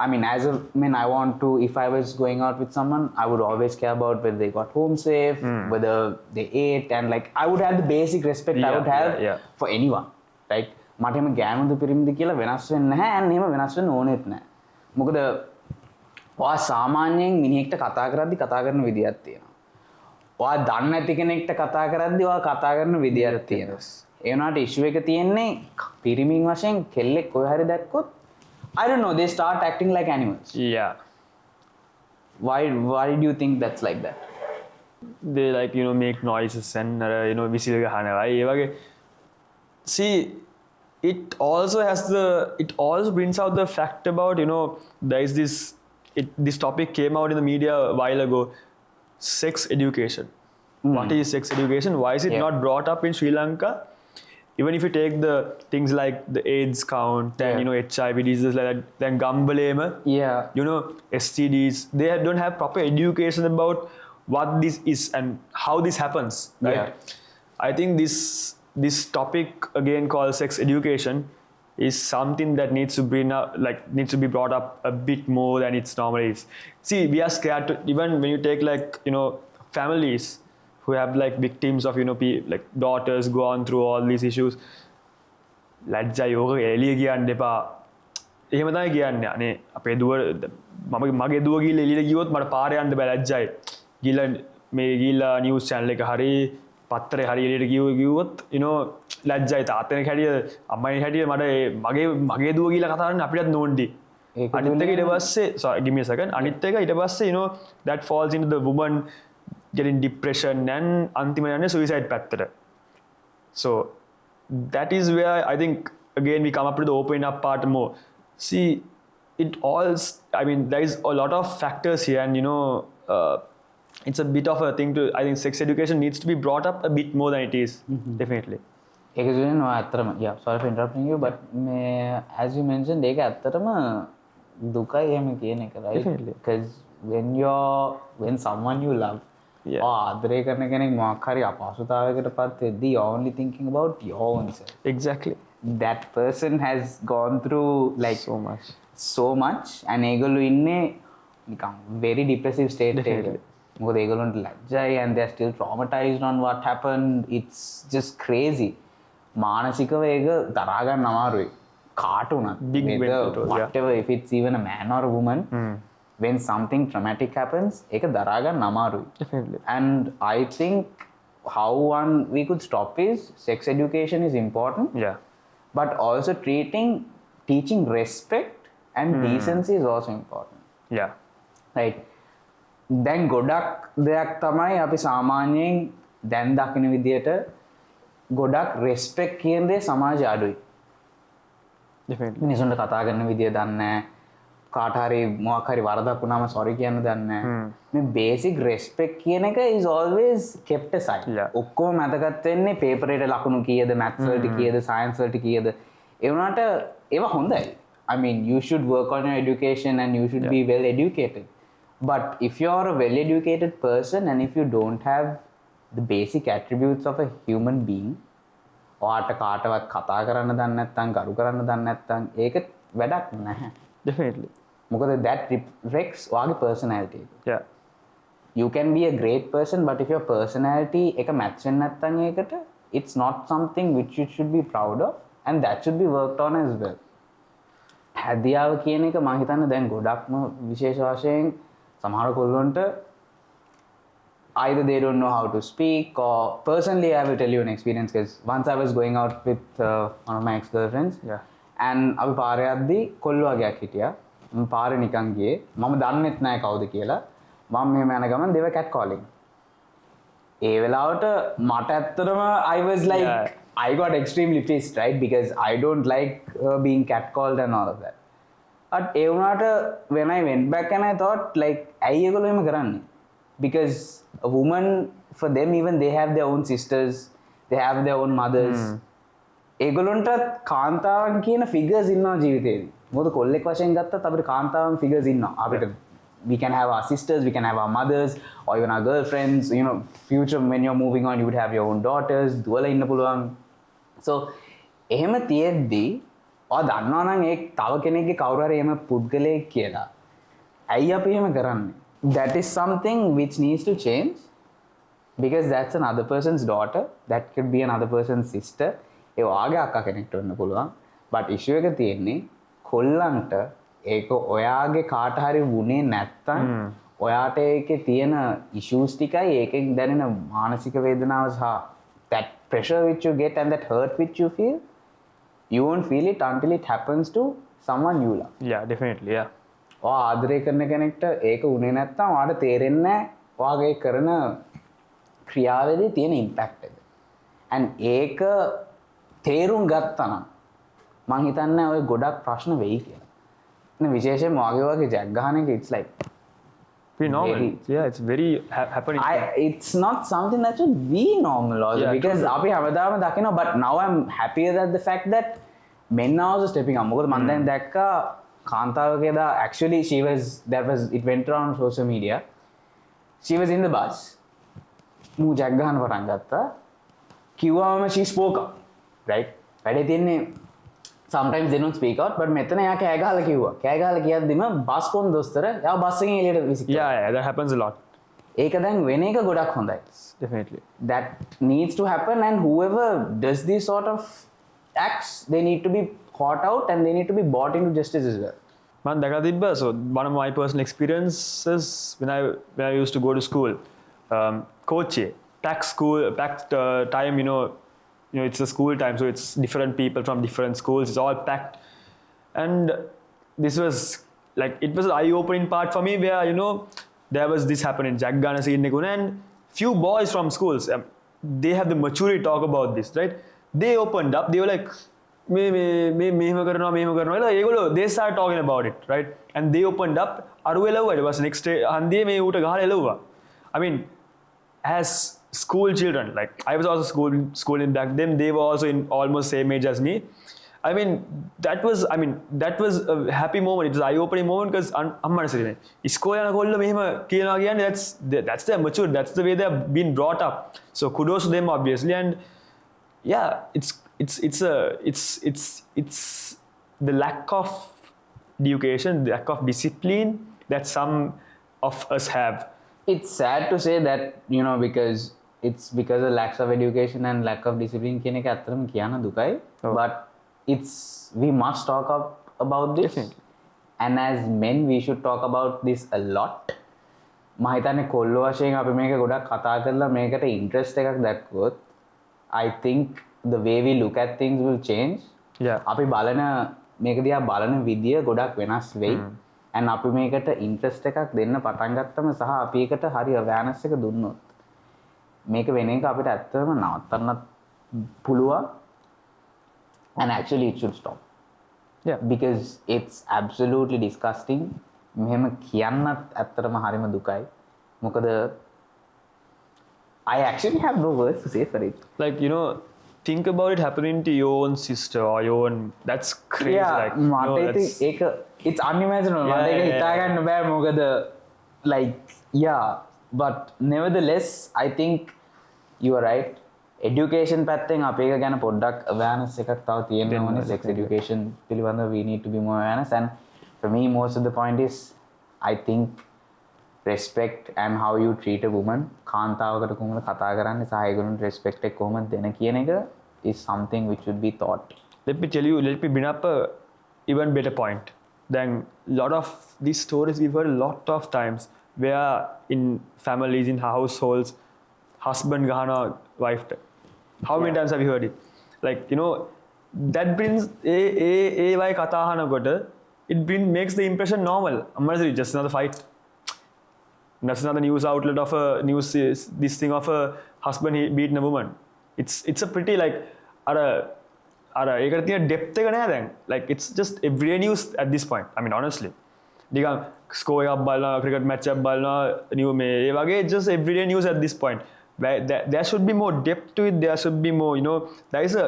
I mean, as a man, I want to, if I was going out with someone, I would always care about whether they got home safe, whether they ate, and like, I would have the basic respect I would have for anyone, right? මට එහෙම ගෑනුද පිරිමිද කියලා වෙනස් වෙන්නේ නැහැ, and එහෙම වෙනස් වෙන්න ඕනෙත් නැහැ. මොකද ඔයා සාමාන්‍යයෙන් මිනිහෙක්ට කතා කරද්දි කතා කරන විදියක් තියෙනවා. ඔයා දන්නේ නැති කෙනෙක්ට කතා කරද්දි ඔයා කතා කරන විදියක් තියෙනවා. ඒ වුණාට ඉෂුව එක තියෙන්නේ පිරිමින් වශයෙන් කෙල්ලෙක් කොහේ හරි දැක්කොත්, I don't know, they start acting like animals. Yeah. Why do you think that's like that? They like make noises and whistle ගහනවා. ඒ වගේ. See, it also brings out the fact about there is this this topic came out in the media a while ago. Sex education. What is sex education? Why is it Yeah. not brought up in Sri Lanka? Even if you take the things like the AIDS count and Yeah. HIV diseases like that, then Gambalema, Yeah. STDs, they don't have proper education about what this is and how this happens, right? Yeah. I think this topic again called sex education is something that needs to be brought up a bit more than it's normally is. See, we are scared to, even when you take families who have like victims of like daughters gone through all these issues. ලැජ්ජයි ඕක එළිය කියන්න එපා. එහෙම තමයි කියන්නේ. අනේ අපේ දුව මගේ දුව ගිහලා එළියට ගියොත් මට පාරේ යන්න බෑ ලැජ්ජයි. ගිහලා නිවුස් channel එක හරි පත්තරේ හරි එළියට ගියොත් ලැජ්ජයි තාත්තෙනෙක් හැටියට අම්මයි හැටියට මගේ දුව ගිහලා කතා කරන්න අපිටත් නෝන්ඩි. අනිත් එක ඊට පස්සේ sorry give me a second. අනිත් එක ඊට පස්සේ that falls into the woman getting depression and අන්තිම යන්නේ suicide පැත්තට. So that is where I think again we come up to the opening up part more. See, there is a lot of factors here, and it's a bit of a thing to. I think sex education needs to be brought up a bit more than it is. Definitely. ඒක කියන්නේ ඇත්තටම sorry for interrupting you, but as you mentioned ඒක ඇත්තටම දුකයි එහෙම කියන එක, right? Definitely. Because when someone you love ආදරය කරන කෙනෙක් මොකක් හරි අපහසුතාවයකට පත් වෙද්දී you're only thinking about your own self. Exactly. That person has gone through like so much and ඒගොල්ලෝ ඉන්නේ නිකන් very depressive state එකක. මොකද ඒගොල්ලන්ට ලැජ්ජයි and they're still traumatized on what happened. It's just crazy. මානසිකව ඒක දරා ගන්න අමාරුයි. කාට උනත් Big mental toll, whatever, if it's even a man or a woman, when something traumatic happens, ඒක දරා ගන්න අමාරුයි. Definitely. And I think how we could stop is sex education is important. Yeah. But also teaching respect and decency is also important. Yeah. Right. දැන් ගොඩක් දෙයක් තමයි අපි සාමාන්‍යයෙන් දැන් දකින විදියට ගොඩක් respect කියන දේ සමාජය අඩුයි. Definitely. මිනිසුන්ට කතා කරන විදිය දන්නේ නැහැ. කාට හරි මොකක් හරි වරදක් වුණාම sorry කියන්න දන්නේ නැහැ. මේ basic respect කියන එක is always kept aside. Yeah. ඔක්කොම මතකත් වෙන්නේ paper එකේ ලකුණු කීයද, maths වලට කීයද, science වලට කීයද. ඒ වුණාට ඒවා හොඳයි. I mean, you should work on your education and you should be well educated. But if you are a well educated person and if you don't have the basic attributes of a human being, ඔයාට කාටවත් කතා කරන්න දන්නේ නැත්නම්, කරු කරන්න දන්නේ නැත්නම් ඒක වැඩක් නැහැ. Definitely. මොකද that reflects ඔයාගේ personality එක. Yeah. You can be a great person, but if your personality එක match වෙන්නේ නැත්නම් ඒකට, it's not something which you should be proud of, and that should be worked on as well. හැදියාව කියන එක මම හිතන්නේ දැන් ගොඩක්ම විශේෂ වශයෙන් සමහර කොල්ලොන්ට either they don't know how to speak, or personally I will tell you an experience, because once I was going out with one of my ex-girlfriends, and අපි පාරේ යද්දී කොල්ලෝ වගේක් හිටියා. මම පාරේ නිකන් ගියේ. මම දන්නෙත් නැහැ කවුද කියලා. මම මෙහෙම යන ගමන් they were cat calling. ඒ වෙලාවට මට ඇත්තටම I was like I got extremely pissed, right? Because I don't like being catcalled and all of that. But ඒ වුණාට when I went back and I thought like ඇයි ඒගොල්ලෝ එහෙම කරන්නේ? Because a woman, for them even they have their own sisters, they have their own mothers. ඒගොල්ලන්ට කාන්තාවන් කියන figures ඉන්නවා ජීවිතේදී. මොකද කොල්ලෙක් වශයෙන් ගත්තත් අපිට කාන්තාවන් figures ඉන්නවා. අපිට we can have our sisters, we can have our mothers, or even our girlfriends. Future when you're moving on, you would have your own daughters. දුවලා ඉන්න පුළුවන්. So එහෙම තියෙද්දී ඔයා දන්නවා නම් ඒ තව කෙනෙක්ගේ කවුරු හරි එහෙම පුද්ගලයෙක් කියලා. ඇයි අපි එහෙම කරන්නේ? That is something which needs to change, because that's another person's daughter, that could be another person's sister. ඒ ඔයාගේ අක්කා කෙනෙක්ට වෙන්න පුළුවන්. But issue එක තියෙන්නේ කොල්ලන්ට ඒක ඔයාගේ කාට හරි වුණේ නැත්තම් ඔයාට ඒකේ තියෙන issues ටිකයි ඒකෙන් දැනෙන මානසික වේදනාව සහ that pressure which you get and that hurt which you feel, you won't feel it until it happens to someone you love. Yeah, definitely. Yeah. ඔයා ආදරය කරන කෙනෙක්ට ඒක උනේ නැත්තම් ඔයාට තේරෙන්නේ නැහැ ඔයාගේ කරන ක්‍රියාවේදී තියෙන impact එක. and ඒක තේරුම් ගත්තා නම් මං හිතන්නේ ඔය ගොඩක් ප්‍රශ්න වෙයි කියලා. විශේෂයෙන් වගේ වගේ ජැක් ගහන එක it's like Pretty normal. Very- Yeah, it's very happening. it's not something that should be normal also Yeah, because අපි හැමදාම දකිනවා but now I'm happier that the fact that men are also stepping up මොකද මම දැන් දැක්කා කාන්තාවකේදා actually it went around social media she was in the bus මූ jack ගහන්න පටන් ගත්තා කිව්වම she spoke up right වැඩේ තියන්නේ sometimes they don't speak out but මෙතන එයා කෑ ගහලා කිව්වා කෑ ගහලා කියද්දිම බස් කොන් දොස්තර එයා බස් එකෙන් එළියට විසිකලා Yeah, that happens a lot. ඒක දැන් වෙන එක ගොඩක් හොඳයි Definitely. that needs to happen and whoever does these sort of acts they need to be caught out and they need to be brought into justice as well Man, දැකලා තිබ්බා. So one of my personal experiences when I used to go to school, Kochi, packed time. You know, it's a school time, so it's different people from different schools. It's all packed, and this was like it was an eye-opening part for me where there was this happening. Jack Gana scene and few boys from schools, they have the maturity to talk about this, right? They opened up. They were like. මෙහෙම කරනවා they started talking about it, right? And they opened up අරුව එළවුවා. It was next day හන්දියේ මේ ඌට ගහලා එළවුවා. I mean, as school children, like I was also schooling back then, they were also in almost same age as me. I mean, that was a happy moment. It was an eye-opening moment because අම්මා නසරිනේ ඉස්කෝලේ යන කොල්ල මෙහෙම කියනවා කියන්නේ that's their mature, that's the way they have been brought up. So kudos to them obviously, and yeah, it's the lack of education, the lack of discipline that some of us have. it's sad to say that because it's because of lack of education and lack of discipline කියන එක ඇත්තටම කියන්න දුකයි but we must talk about this Definitely. and as men we should talk about this a lot මම හිතන්නේ කොල්ල වශයෙන් අපි මේක ගොඩක් කතා කරලා මේකට interest එකක් දැක්වුවොත් I think the way we look at things will change Yeah. අපි බලන මේක දිහා බලන විදිය ගොඩක් වෙනස් වෙයි and අපි මේකට interest එකක් දෙන්න පටන් ගත්තම සහ අපි ඒකට හරි awareness එක දුන්නොත් මේක වෙන එක අපිට ඇත්තටම නවත්තන්නත් පුළුවන් and actually it should stop Yeah. because it's absolutely disgusting මෙහෙම කියන්නත් ඇත්තටම හරිම දුකයි මොකද I actually have no words to say for it Like, think about it happening to your own sister or your own. That's crazy. yeah Like, මට ඉතින් ඒක it's unimaginable මට ඒක හිතා ගන්න බෑ මොකද like yeah but nevertheless I think you are right education පැත්තෙන් අපි ඒක ගැන පොඩ්ඩක් awareness එකක් තව තියෙන්න ඕනේ sex education පිළිබඳව we need to be more awareness and for me most of the point is I think respect and how you treat a woman කාන්තාවකට කොහොමද කතා කරන්නේ සහ ඒගොල්ලන්ට respect එක කොහොමද දෙන කියන එක is something which should be taught let me bring up a even better point. Then lot of these stories we've heard a lot of times where in families, in households, husband gahana wife. How many times have you heard it? Like, that brings a why katha ahana gotta, makes the impression normal. Just another fight. That's another news outlet of this thing of a husband beating a woman. It's a pretty like ඒකට තියෙන depth එක නෑ දැන්. Like it's just everyday news at this point. I mean honestly. නිකන් score එකක් බලනවා, cricket match එකක් බලනවා, new මේ ඒ වගේ just everyday news at this point. There should be more depth to it. There should be more, there is a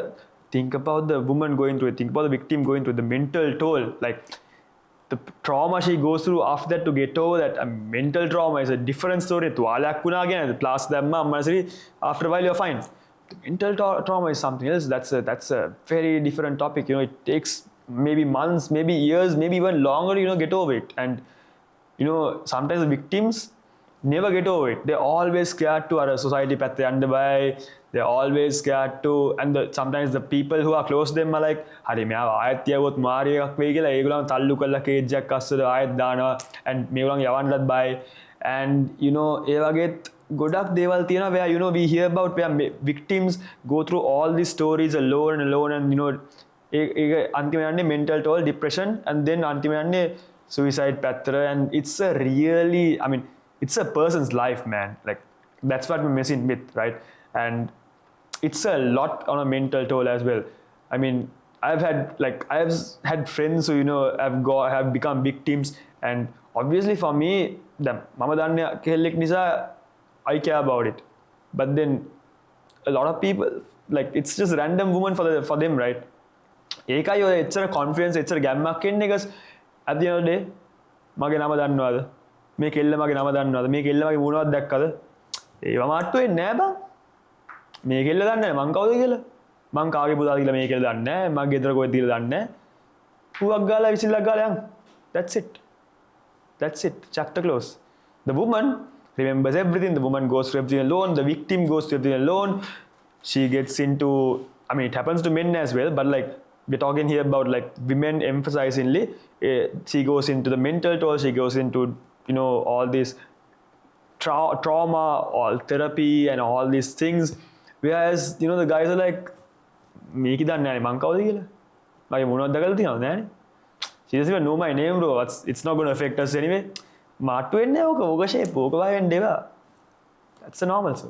think about the woman going through it. Think about the victim going through it, the mental toll. Like the trauma she goes through after that to get over that mental trauma is a different story. තුවාලයක් වුණා කියන plus දැම්මා අම්මනසරි after a while you're fine. The mental trauma is something else. That's a very different topic. It takes maybe months, maybe years, maybe even longer. Get over it. And sometimes the victims never get over it. They're always scared to our society path underby. They're always scared to, and sometimes the people who are close to them are like, "Hari meyawa ayat yawot mari ekak weyi kiyala egolan tallu kalla cage එකක් අස්සට ආයෙත් දානවා and මේගොල්ලන් යවන්නත් bye." And ඒ වගේත් ගොඩක් දේවල් තියෙනවා where we hear about where victims go through all these stories alone and ඒක අන්තිමට යන්නේ mental toll, depression, and then අන්තිමට යන්නේ suicide පැත්තට. And it's a really, it's a person's life, man. Like that's what we're messing with, right? And it's a lot on a mental toll as well. I've had friends who have become big teams, and obviously for me දැන් මම දන්නේ කෙල්ලෙක් නිසා I care about it, but then a lot of people, like, it's just random woman for them, right? ඒකයි ඔය එච්චර confidence එච්චර ගැම්මක් එන්නේ because at the end of the day මගේ නම දන්නවද, මේ කෙල්ල මගේ නම දන්නවද, මේ කෙල්ල මගේ මූණවත් දැක්කද, ඒව මාට්ටු වෙන්නේ නැහැ බං. මේ කෙල්ල දන්නේ නැහැ මං කවුද කියලා, මං කාගේ පුතාද කියලා මේ කෙල්ල දන්නේ නැහැ, මගේ ගෙදර කොහෙද කියලා දන්නේ නැහැ. පුවක් ගාලා විසිලක් ගාලා යන්. That's it. Chapter close. The woman remembers everything. The woman goes through everything alone. The victim goes through everything alone. She gets into, I mean, it happens to men as well, but like we're talking here about like women emphasizingly. She goes into the mental toll. She goes into, all this trauma, all therapy and all these things. Whereas, the guys are like, මේක දන්නේ නැහැ මං කවුද කියලා, මගේ මොනවද දැකලා තියෙනවද නැහැ. She doesn't even know my name, bro. It's not going to affect us anyway. මාට්ටු වෙන්නේ ඕක shape ඕක වගේ වෙන්න ඒවා. That's a normal so.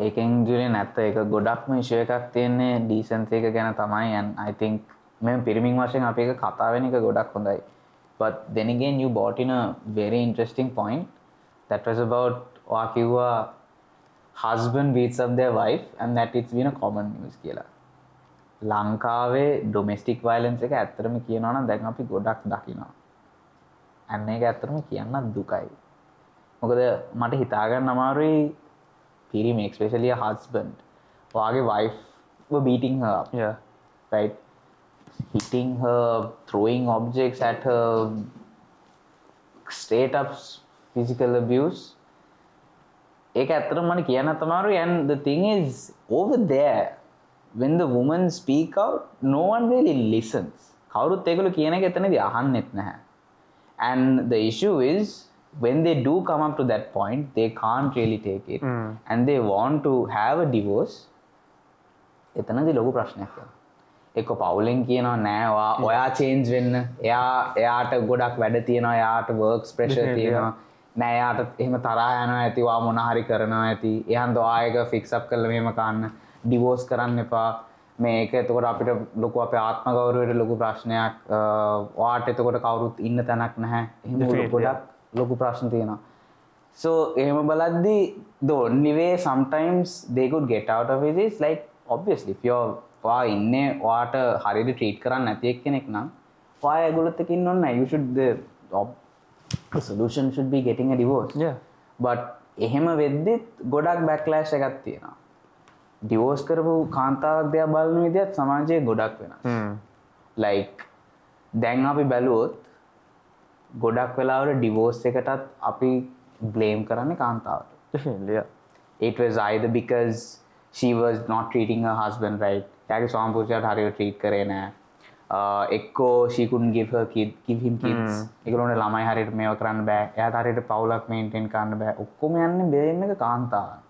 ඒකෙන් ජුලියන් ඇත්ත ඒක ගොඩක්ම ඉෂුව එකක් තියෙන්නේ ඩීසන්සි එක ගැන තමයි, and I think මම පිරිමින් වශයෙන් අපි එක කතා වෙන එක ගොඩක් හොඳයි. But then again you brought in a very interesting point that was about ඔයා කිව්වා husband beats up their wife and that it's been a common news කියලා. ලංකාවේ ඩොමෙස්ටික් වයලන්ස් එක ඇත්තටම කියනවා නම් දැන් අපි ගොඩක් දකිනවා. and ඒක ඇත්තටම කියන්න දුකයි. මොකද මට හිතා ගන්න අමාරුයි පිරිමි, especially a husband, ඔයාගේ wife were beating her up. Yeah. Right? Hitting her, throwing objects at her, straight up physical abuse. ඒක ඇත්තටම මට කියන්න අමාරුයි, and the thing is over there when the women speak out, no one really listens. කවුරුත් ඒගොල්ලෝ කියන එක එතනදී අහන්නෙත් නැහැ. And the issue is when they do come up to that point, they can't really take it and they want to have a divorce. එතනදී ලොකු ප්‍රශ්නයක් වෙනවා. එක්ක පවුලෙන් කියනවා නෑ ඔයා change වෙන්න, එයාට ගොඩක් වැඩ තියෙනවා, එයාට works pressure තියෙනවා, නෑ එයාට එහෙම තරහා යනවා ඇති, ඔයා මොන හරි කරනවා ඇති, එයන් ඔයා එක fix up කරලා මෙහෙම කන්න, divorce කරන්න එපා. මේක එතකොට අපිට ලොකු අපේ ආත්ම ගෞරවයට ලොකු ප්‍රශ්නයක්, ඔයාට එතකොට කවුරුත් ඉන්න තැනක් නැහැ, එහෙම ගොඩක් ලොකු ප්‍රශ්න තියෙනවා. So එහෙම බලද්දී the only way sometimes they could get out of it is like obviously if ඔයා ඉන්නේ ඔයාට හරියට treat කරන්න නැති එක්කෙනෙක් නම් ඔයා ඒගොල්ලොත් එක්ක ඉන්න ඕනේ නැහැ. You should the solution should be getting a divorce. Yeah. But එහෙම වෙද්දිත් ගොඩක් backlash එකක් තියෙනවා. divorce කරපු කාන්තාවක් දිහා බලන විදිහත් සමාජයේ ගොඩක් වෙනස්. like දැන් අපි බැලුවොත් ගොඩක් වෙලාවට divorce එකටත් අපි blame කරන්නේ කාන්තාවට. Definitely, yeah. It was either because she was not treating her husband right. එයාගේ ස්වාමි පුරුෂයාට හරියට treat කරේ නැහැ. එක්කෝ she couldn't give him kids. ඒගොල්ලෝනේ ළමයි හරියට මේව කරන්න බෑ. එයාට හරියට පවුලක් maintain කරන්න බෑ. ඔක්කොම යන්නේ blame එක කාන්තාවට.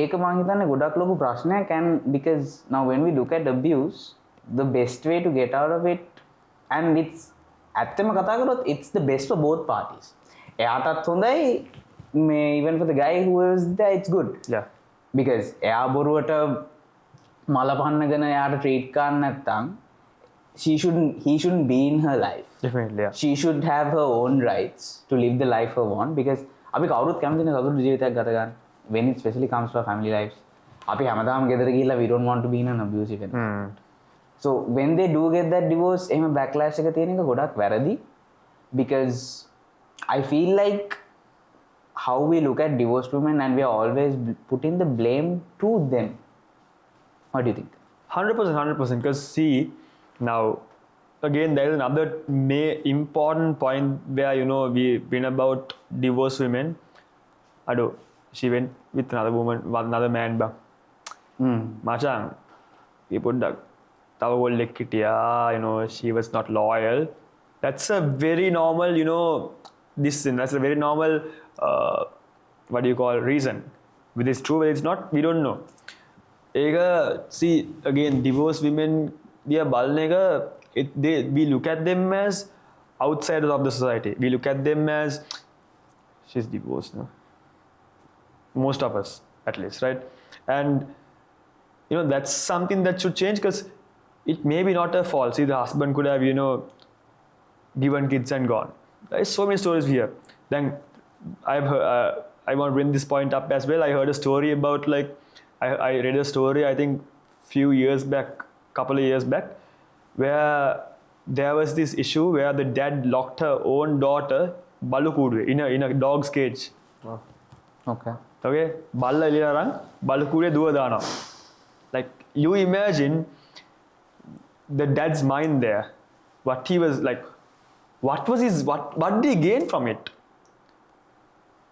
ඒක මම හිතන්නේ ගොඩක් ලොකු ප්‍රශ්නයක්, and because now when we look at abuse, the best way to get out of it, and it's ඇත්තම කතා කරොත් it's the best for both parties. එයාටත් හොඳයි, even for the guy who is there it's good. Yeah. Because එයා බොරුවට මල පන්නගෙන එයාට treat කරන්න නැත්නම් he shouldn't be in her life. Definitely, yeah. She should have her own rights to live the life her want, because අපි කවුරුත් කැමති නේ සතුටු ජීවිතයක් ගත ගන්න. When it especially comes to our family lives, අපි හැමදාම ගෙදර ගිහිල්ලා we don't want to be in an abusive environment. So when they do get that divorce, එහෙම backlash එක තියෙන එක ගොඩක් වැරදි, because I feel like how we look at divorced women and we are always putting the blame to them. What do you think? 100%. Because see, now again there is another important point where we been about divorced women. She went with another woman, another man back. Macam, people that she was not loyal. That's a very normal, that's a very normal, what do you call, reason. Whether it's true, whether it's not, we don't know. See, again, divorced women, we look at them as outsiders of the society. We look at them as, she's divorced, no? Most of us, at least, right? And that's something that should change, because it may be not her fault. See, the husband could have, given kids and gone. There's so many stories here. Then I've heard, I want to bring this point up as well. I heard a story about I read a story, I think couple of years back, where there was this issue where the dad locked her own daughter balukuduwe in a dog's cage. Wow. Okay. Okay, balla eliyarang balukuduwe duwa dana. Like, you imagine the dad's mind there. What he was like, what did he gain from it?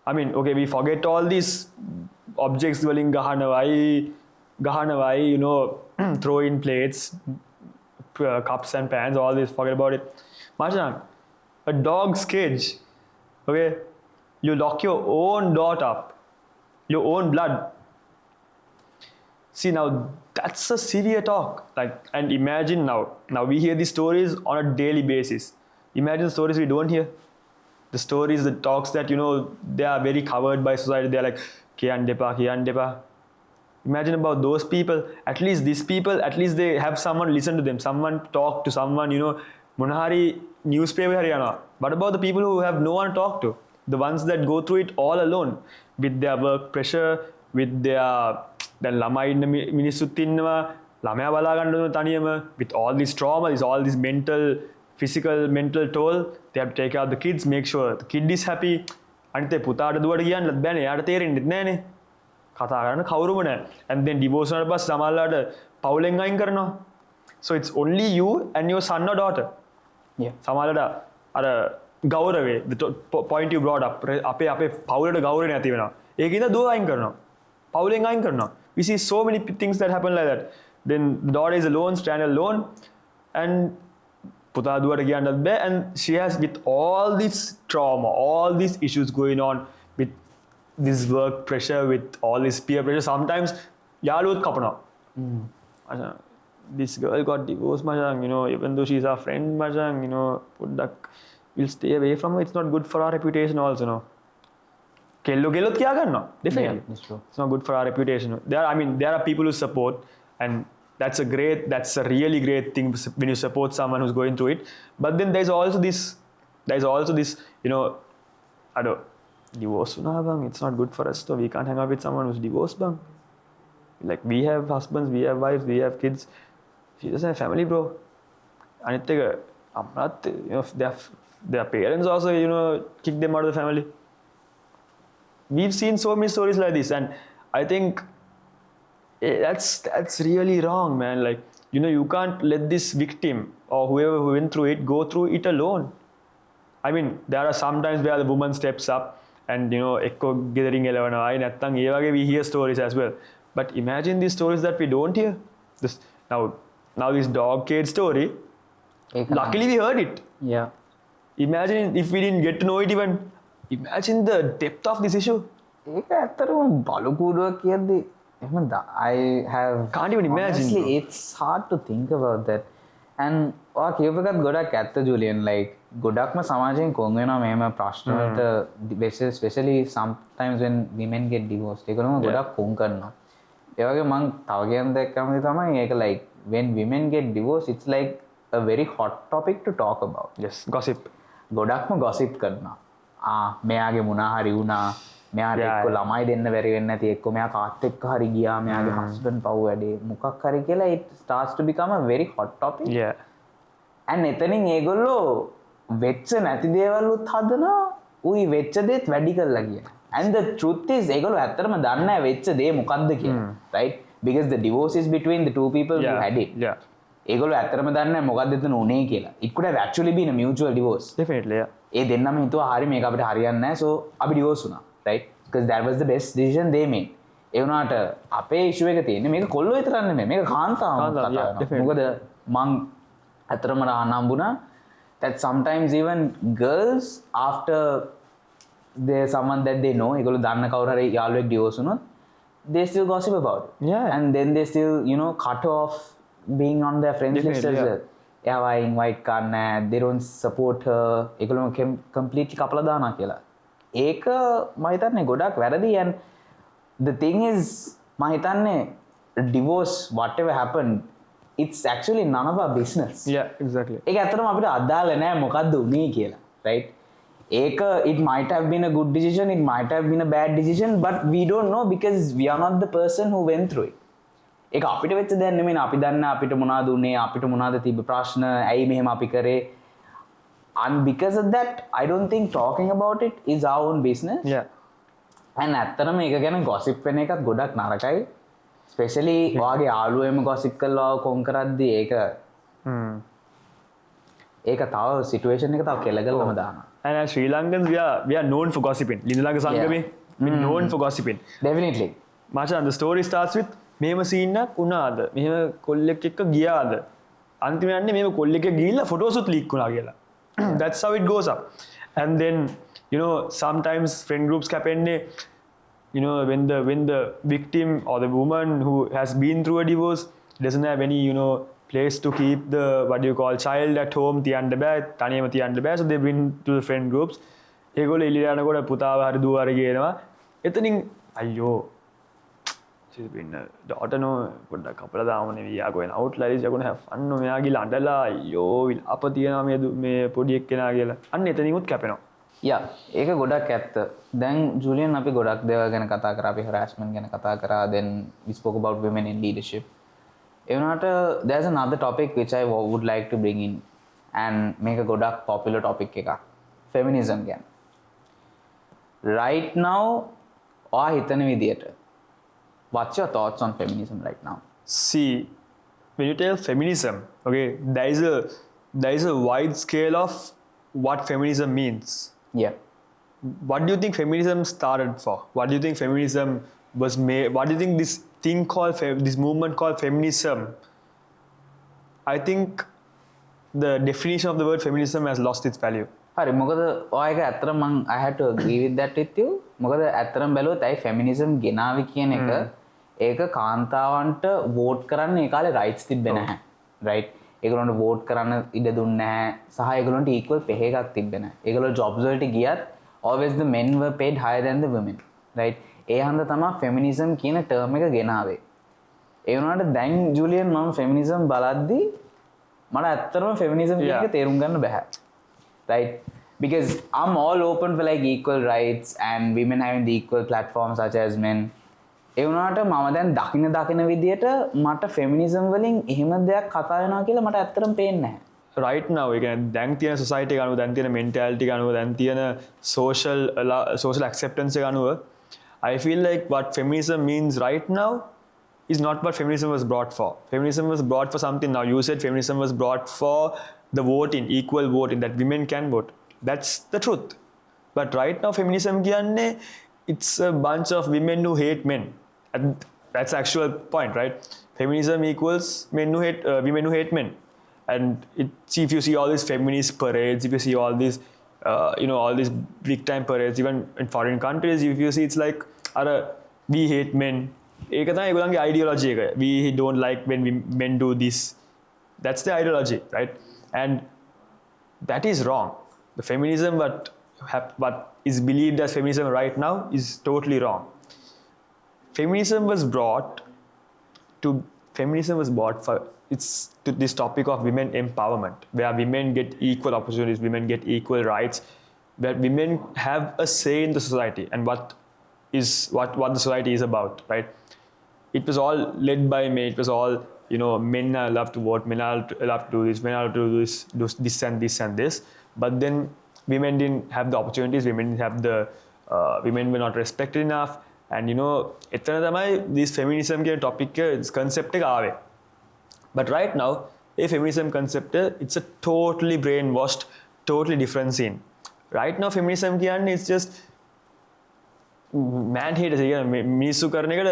I mean, okay, we forget all these objects waliන් ගහනවයි, throw in plates, cups and pans, all this, forget about it. Machan, a dog's cage, okay, you lock your own daughter up, your own blood. See, now that's a severe talk. And imagine now we hear these stories on a daily basis. Imagine the stories we don't hear. The stories, the talks that, they are very covered by society. They're like, kiyan depa. Imagine about those people. At least these people, at least they have someone listen to them, someone talk to someone, Munahari newspaper hariyana. What about the people who have no one to talk to? The ones that go through it all alone with their work pressure, with their ළමයි ඉන්න මිනිස්සුත් ඉන්නවා, ළමයා බලා ගන්න ඕන තනියම, with all this trauma, all this physical toll, they have to take out the kids, make sure the kid is happy. අනිත් පුතාට දුවට කියන්නත් බෑනේ, එයාට තේරෙන්නේ නැහැනේ. කතා කරන්න කවුරුම නැහැ. And then divorce වුණාට පස්සේ සමහරලාට පවුලෙන් අයින් කරනවා. So it's only you and your son or daughter. Yeah. සමහරලාට අර ගෞරවේ, the point you brought up, අපේ පවුලට ගෞරවය නැති වෙනවා. ඒකින්ද දුව අයින් කරනවා. පවුලෙන් අයින් කරනවා. We see so many things that happen like that. Then the daughter is alone, stand alone, and පුතා දුවට කියන්නත් බෑ. And she has, with all this trauma, all these issues going on, with this work pressure, with all this peer pressure, sometimes යාළුවොත් කපනවා. This girl got divorced, Majang, even though she's our friend, Majang, we'll stay away from her. It's not good for our reputation also, no. කෙල්ලොත් කියා ගන්නවා. Definitely. Yeah, that's true. It's not good for our reputation. There are people who support, and that's a really great thing when you support someone who's going through it. But then there's also this, divorce na bang, it's not good for us, so we can't hang out with someone who's divorced bang. Like, we have husbands, we have wives, we have kids. She doesn't have family, bro. Anith එක අපරාත්, their parents also, kick them out of the family. We've seen so many stories like this, and I think that's really wrong, man. Like, you can't let this victim or whoever who went through it go through it alone. I mean, there are some times where the woman steps up and එක්කෝ ගෙදරින් එලවනවායි නැත්තම් ඒ වගේ we hear stories as well. But imagine these stories that we don't hear. Now this dog cage story, luckily we heard it. Yeah. Imagine if we didn't get to know it even. Imagine the depth of this issue. ඒක ඇත්තටම බලුකුඩුව කියද්දි I have Can't even imagine, honestly, bro. it's hard to think about that. And ඔයා කියපු එකත් ගොඩක් ඇත්ත ජුලියන්. Like, ගොඩක්ම සමාජයෙන් කොන් වෙනවා මෙහෙම ප්‍රශ්න වලට, especially sometimes when women get divorced. ඒකනම ගොඩක් කොන් කරනවා. ඒ වගේ මම තව කියන්න දැක්කම තමයි ඒක, like, when women get divorced, it's like a very hot topic to talk about. Yes, gossip. ගොඩක්ම gossip කරනවා. මෙයාගේ මොනා හරි වුණා, මෙයාට එක්ක ළමයි දෙන්න බැරි වෙන්නේ නැති, එක්ක මෙයා කාත් එක්ක හරි ගියා, මෙයාගේ husband පව් වැඩේ මොකක් හරි කියලා, it starts to become a very hot topic. Yeah. and එතනින් ඒගොල්ලෝ වෙච්ච නැති දේවලුත් හදනවා, උයි වෙච්ච දේත් වැඩි කරලා කියන. and the truth is ඒගොල්ලෝ ඇත්තටම දන්නේ නැහැ වෙච්ච දේ මොකක්ද කියලා. right? because the divorce is between the two people who had it. Yeah. ඒගොල්ලෝ ඇත්තටම දන්නේ නැහැ මොකක්ද එතන උනේ කියලා. it could have actually been a mutual divorce. Definitely, yeah. ඒ දෙන්නම හිතුවා හරි මේක අපිට හරියන්නේ නැහැ, so අපි divorce වුණා, right? because that was the best decision they made. ඒ වුණාට අපේ issue එක තියෙන්නේ මේක කොල්ලෝ විතරක් නෙමෙයි, මේක කාන්තාවම කතා කරනවා. මොකද මං අතරම හම්බුණා that sometimes even girls, after there's someone that they know, ඒගොල්ලෝ දන්න කවුරු හරි යාළුවෙක් divorce වුණොත්, they still gossip about it. Yeah. and then they still cut off being on their friends list as well. එයාව invite කරන්නේ, they don't support her, ඒගොල්ලෝ completely කපලා දානවා කියලා. ඒක මම හිතන්නේ ගොඩක් වැරදි. and the thing is, මම හිතන්නේ divorce, whatever happened, it's actually none of our business. Yeah, exactly. ඒක ඇත්තටම අපිට අදාළ නෑ මොකක්ද උනේ කියලා, right? ඒක it might have been a good decision, it might have been a bad decision, but we don't know because we are not the person who went through it. ඒක අපිට වෙච්ච දෙයක් නෙමෙයි. අපි දන්න අපිට මොනවද උනේ, අපිට මොනවද තිබ්බ ප්‍රශ්න, ඇයි මෙහෙම අපි කරේ. And because of that, I don't think talking about it is our own business. Yeah. And ඇත්තටම ඒක ගැන gossip වෙන එකත් ගොඩක් නරකයි. Especially ඔයාගේ යාළුවෙම gossip කරලා කොන් කරද්දී ඒක තව situation එක තව කෙලගලම දානවා. And as Sri Lankans, we are known for gossiping. Lindalanka Sangame, we're known for gossiping. Definitely. Machan, the story starts with මෙහෙම scene එකක් වුණාද? මෙහෙම කොල්ලෙක් එක්ක ගියාද? අන්තිමට යන්නේ මෙහෙම කොල්ලෙක් එක්ක ගිහිල්ලා photos උත් leak වුණා කියලා. That's how it goes up. And then, you know, sometimes friend groups කැපෙන්නේ, you know, when the victim or the woman who has been through a divorce doesn't have any, you know, place to keep the child at home, තියන්න බෑ, තනියම තියන්න බෑ, so they bring to the friend groups. ඒගොල්ලෝ එළියට යනකොට පුතාව හරි දුව හරි ගේනවා. එතනින් අයියෝ, she's been a daughter, no, පොඩ්ඩක් කපලා දාමුනේ, we are going out, like, you're going to have fun, no, මෙයා ගිහලා අඬලා අයියෝ විලාප තියනවා මේ පොඩි එක්කෙනා කියලා. අන්න එතනින්ුත් කැපෙනවා. Yeah, ඒක ගොඩක් ඇත්ත. දැන් ජුලියන් අපි ගොඩක් දේවල් ගැන කතා කරා, අපි harassment ගැන කතා කරා, then we spoke about women in leadership. ඒ වුණාට there's another topic which I would like to bring in and මේක ගොඩක් popular topic එකක්. Feminism ගැන. Right now, ඔයා හිතන විදියට what's your thoughts on feminism right now? See, when you tell feminism, okay, there is a wide scale of what feminism means. Yeah. What do you think feminism started for? What do you think feminism was made? What do you think this thing called this movement called feminism? I think the definition of the word feminism has lost its value. හරි, මොකද ඔයා එක ඇත්තටම මම I had to agree with that with you. මොකද ඇත්තටම බැලුවොත් ඇයි feminism ගෙනාවේ කියන එක ඒක කාන්තාවන්ට vote කරන්න ඒ කාලේ rights තිබ්බේ නැහැ. Right? ඒගොල්ලන්ට vote කරන්න ඉඩ දුන්නේ නැහැ. සහ ඒගොල්ලන්ට equal pay එකක් තිබ්බේ නැහැ. ඒගොල්ලෝ jobs වලට ගියත් always the men were paid higher than the women. Right? ඒ හන්ද තමයි feminism කියන term එක ගෙනාවේ. ඒ වුණාට දැන් ජුලියන් මම feminism බලද්දි මට ඇත්තටම feminism කියන එක තේරුම් ගන්න බෑ. Right? Because I'm all open for like equal rights and women having the equal platforms such as men. ඒ වුණාට මම දැන් දකින විදියට මට feminism වලින් එහෙම දෙයක් කතා වෙනවා කියලා මට ඇත්තටම පේන්නේ නැහැ. Right now, ඒ කියන්නේ දැන් තියෙන society එක අනුව, දැන් තියෙන mentality එක අනුව, දැන් තියෙන social acceptance එක අනුව, I feel like what feminism means right now is not what feminism was brought for. Feminism was brought for something. Now you said feminism was brought for the voting, equal voting, that women can vote. That's the truth. But right now feminism kiyanne, it's a bunch of women who hate men. And that's the actual point, right? Feminism equals men who hate women who hate men. And if you see all these feminist parades, if you see all these you know, all these big time parades, even in foreign countries, if you see, it's like we hate men. ඒක තමයි ඒගොල්ලන්ගේ ideology එක. We don't like when men do this. That's the ideology, right? And that is wrong. The feminism what is believed as feminism right now is totally wrong. Feminism was brought for this topic of women empowerment, where women get equal opportunities, women get equal rights, where women have a say in the society and what the society is about, right? It was all led by men. It was all, you know, men are allowed to vote, men are allowed to do this, men are allowed to do this and this and this. But then women didn't have the opportunities, women were not respected enough. And you know, එතන තමයි this feminism කියන topic concept එක ආවේ. But right now, a feminism concept, it's a totally brainwashed, totally different scene. Right now, feminism කියන්නේ it's just man hate. මිනිස්සු කරන එකට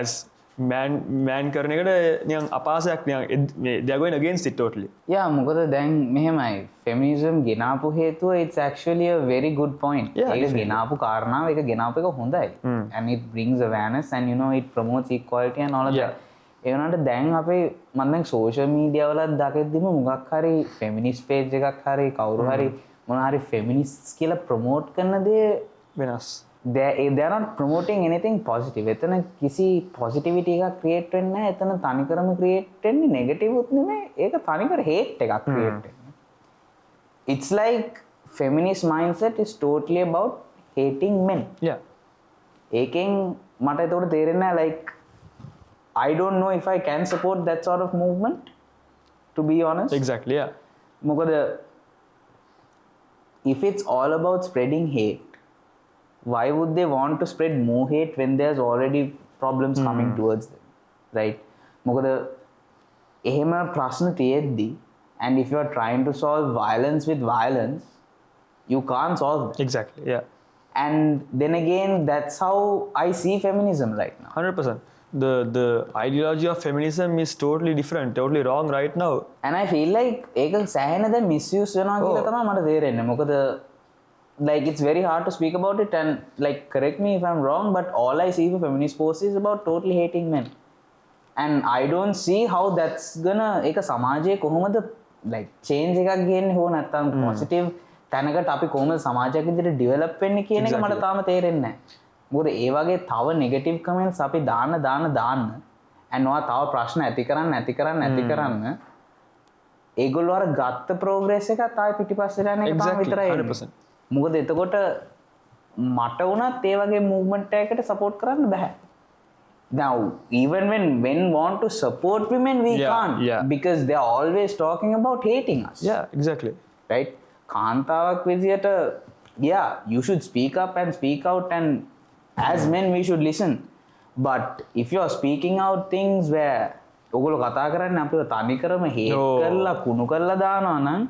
as man කරන එකට නිකන් අපහාසයක් නිකන් they are going against it totally. Yeah, මොකද දැන් මෙහෙමයි feminism ගෙනාපු හේතුව it's actually a very good point. ඒක ගෙනාපු කාරණාව, ඒක ගෙනාපු එක හොඳයි. And it brings awareness and you know it promotes equality and all of that. ඒ වුණාට දැන් අපේ මම දැන් social media වලත් දකිද්දිම මොකක් හරි feminist page එකක් හරි කවුරු හරි මොන හරි feminists කියලා promote කරන දේ වෙනස්. they're not promoting anything positive. එතන කිසි positivity එකක් create වෙන්නේ නැහැ. එතන තනිකරම create වෙන්නේ negative උත් නෙමෙයි. ඒක තනිකර hate එකක් create වෙන්නේ. It's like feminist mindset is totally about hating men. Yeah. ඒකෙන් මට ඒකට තේරෙන්නේ නැහැ like I don't know if I can support that sort of movement, to be honest. Exactly, yeah. මොකද if it's all about spreading hate, why would they want to spread more hate when there's already problems coming towards them, right? මොකද එහෙම ප්‍රශ්න තියෙද්දි and if you're trying to solve violence with violence, you can't solve that. Exactly, yeah. And then again, that's how I see feminism right now. 100%. The ideology of feminism is totally different, totally wrong right now. And I feel like ඒක සෑහෙන දැන් misuse වෙනවා කියලා තමයි මට තේරෙන්නේ. මොකද like it's very hard to speak about it and like correct me if I'm wrong, but all I see for feminist posts is about totally hating men. And I don't see how that's gonna ඒක සමාජයේ කොහොමද like change එකක් ගේන්නේ හෝ නැත්නම් positive තැනකට අපි කොහොමද සමාජයක් විදිහට develop වෙන්නේ කියන එක මට තාම තේරෙන්නේ නැහැ. මොකද ඒ වගේ තව negative comments අපි දාන්න and ඔයා තව ප්‍රශ්න ඇති කරන්න ඒගොල්ලෝ අර ගත්ත progress එකත් ආයෙ පිටිපස්සට යන එක තමයි විතරයි 100%. මොකද එතකොට මට වුණත් ඒ වගේ movement එකකට support කරන්න බෑ. Now even when men want to support women we can't because they are always talking about hating us. Yeah, exactly. Right? කාන්තාවක් විදියට yeah, you should speak up and speak out and as men we should listen. But if you are speaking out things where ඔගොල්ලෝ කතා කරන්නේ අපිව තනිකරම hate කරලා කුණු කරලා දානවා නම්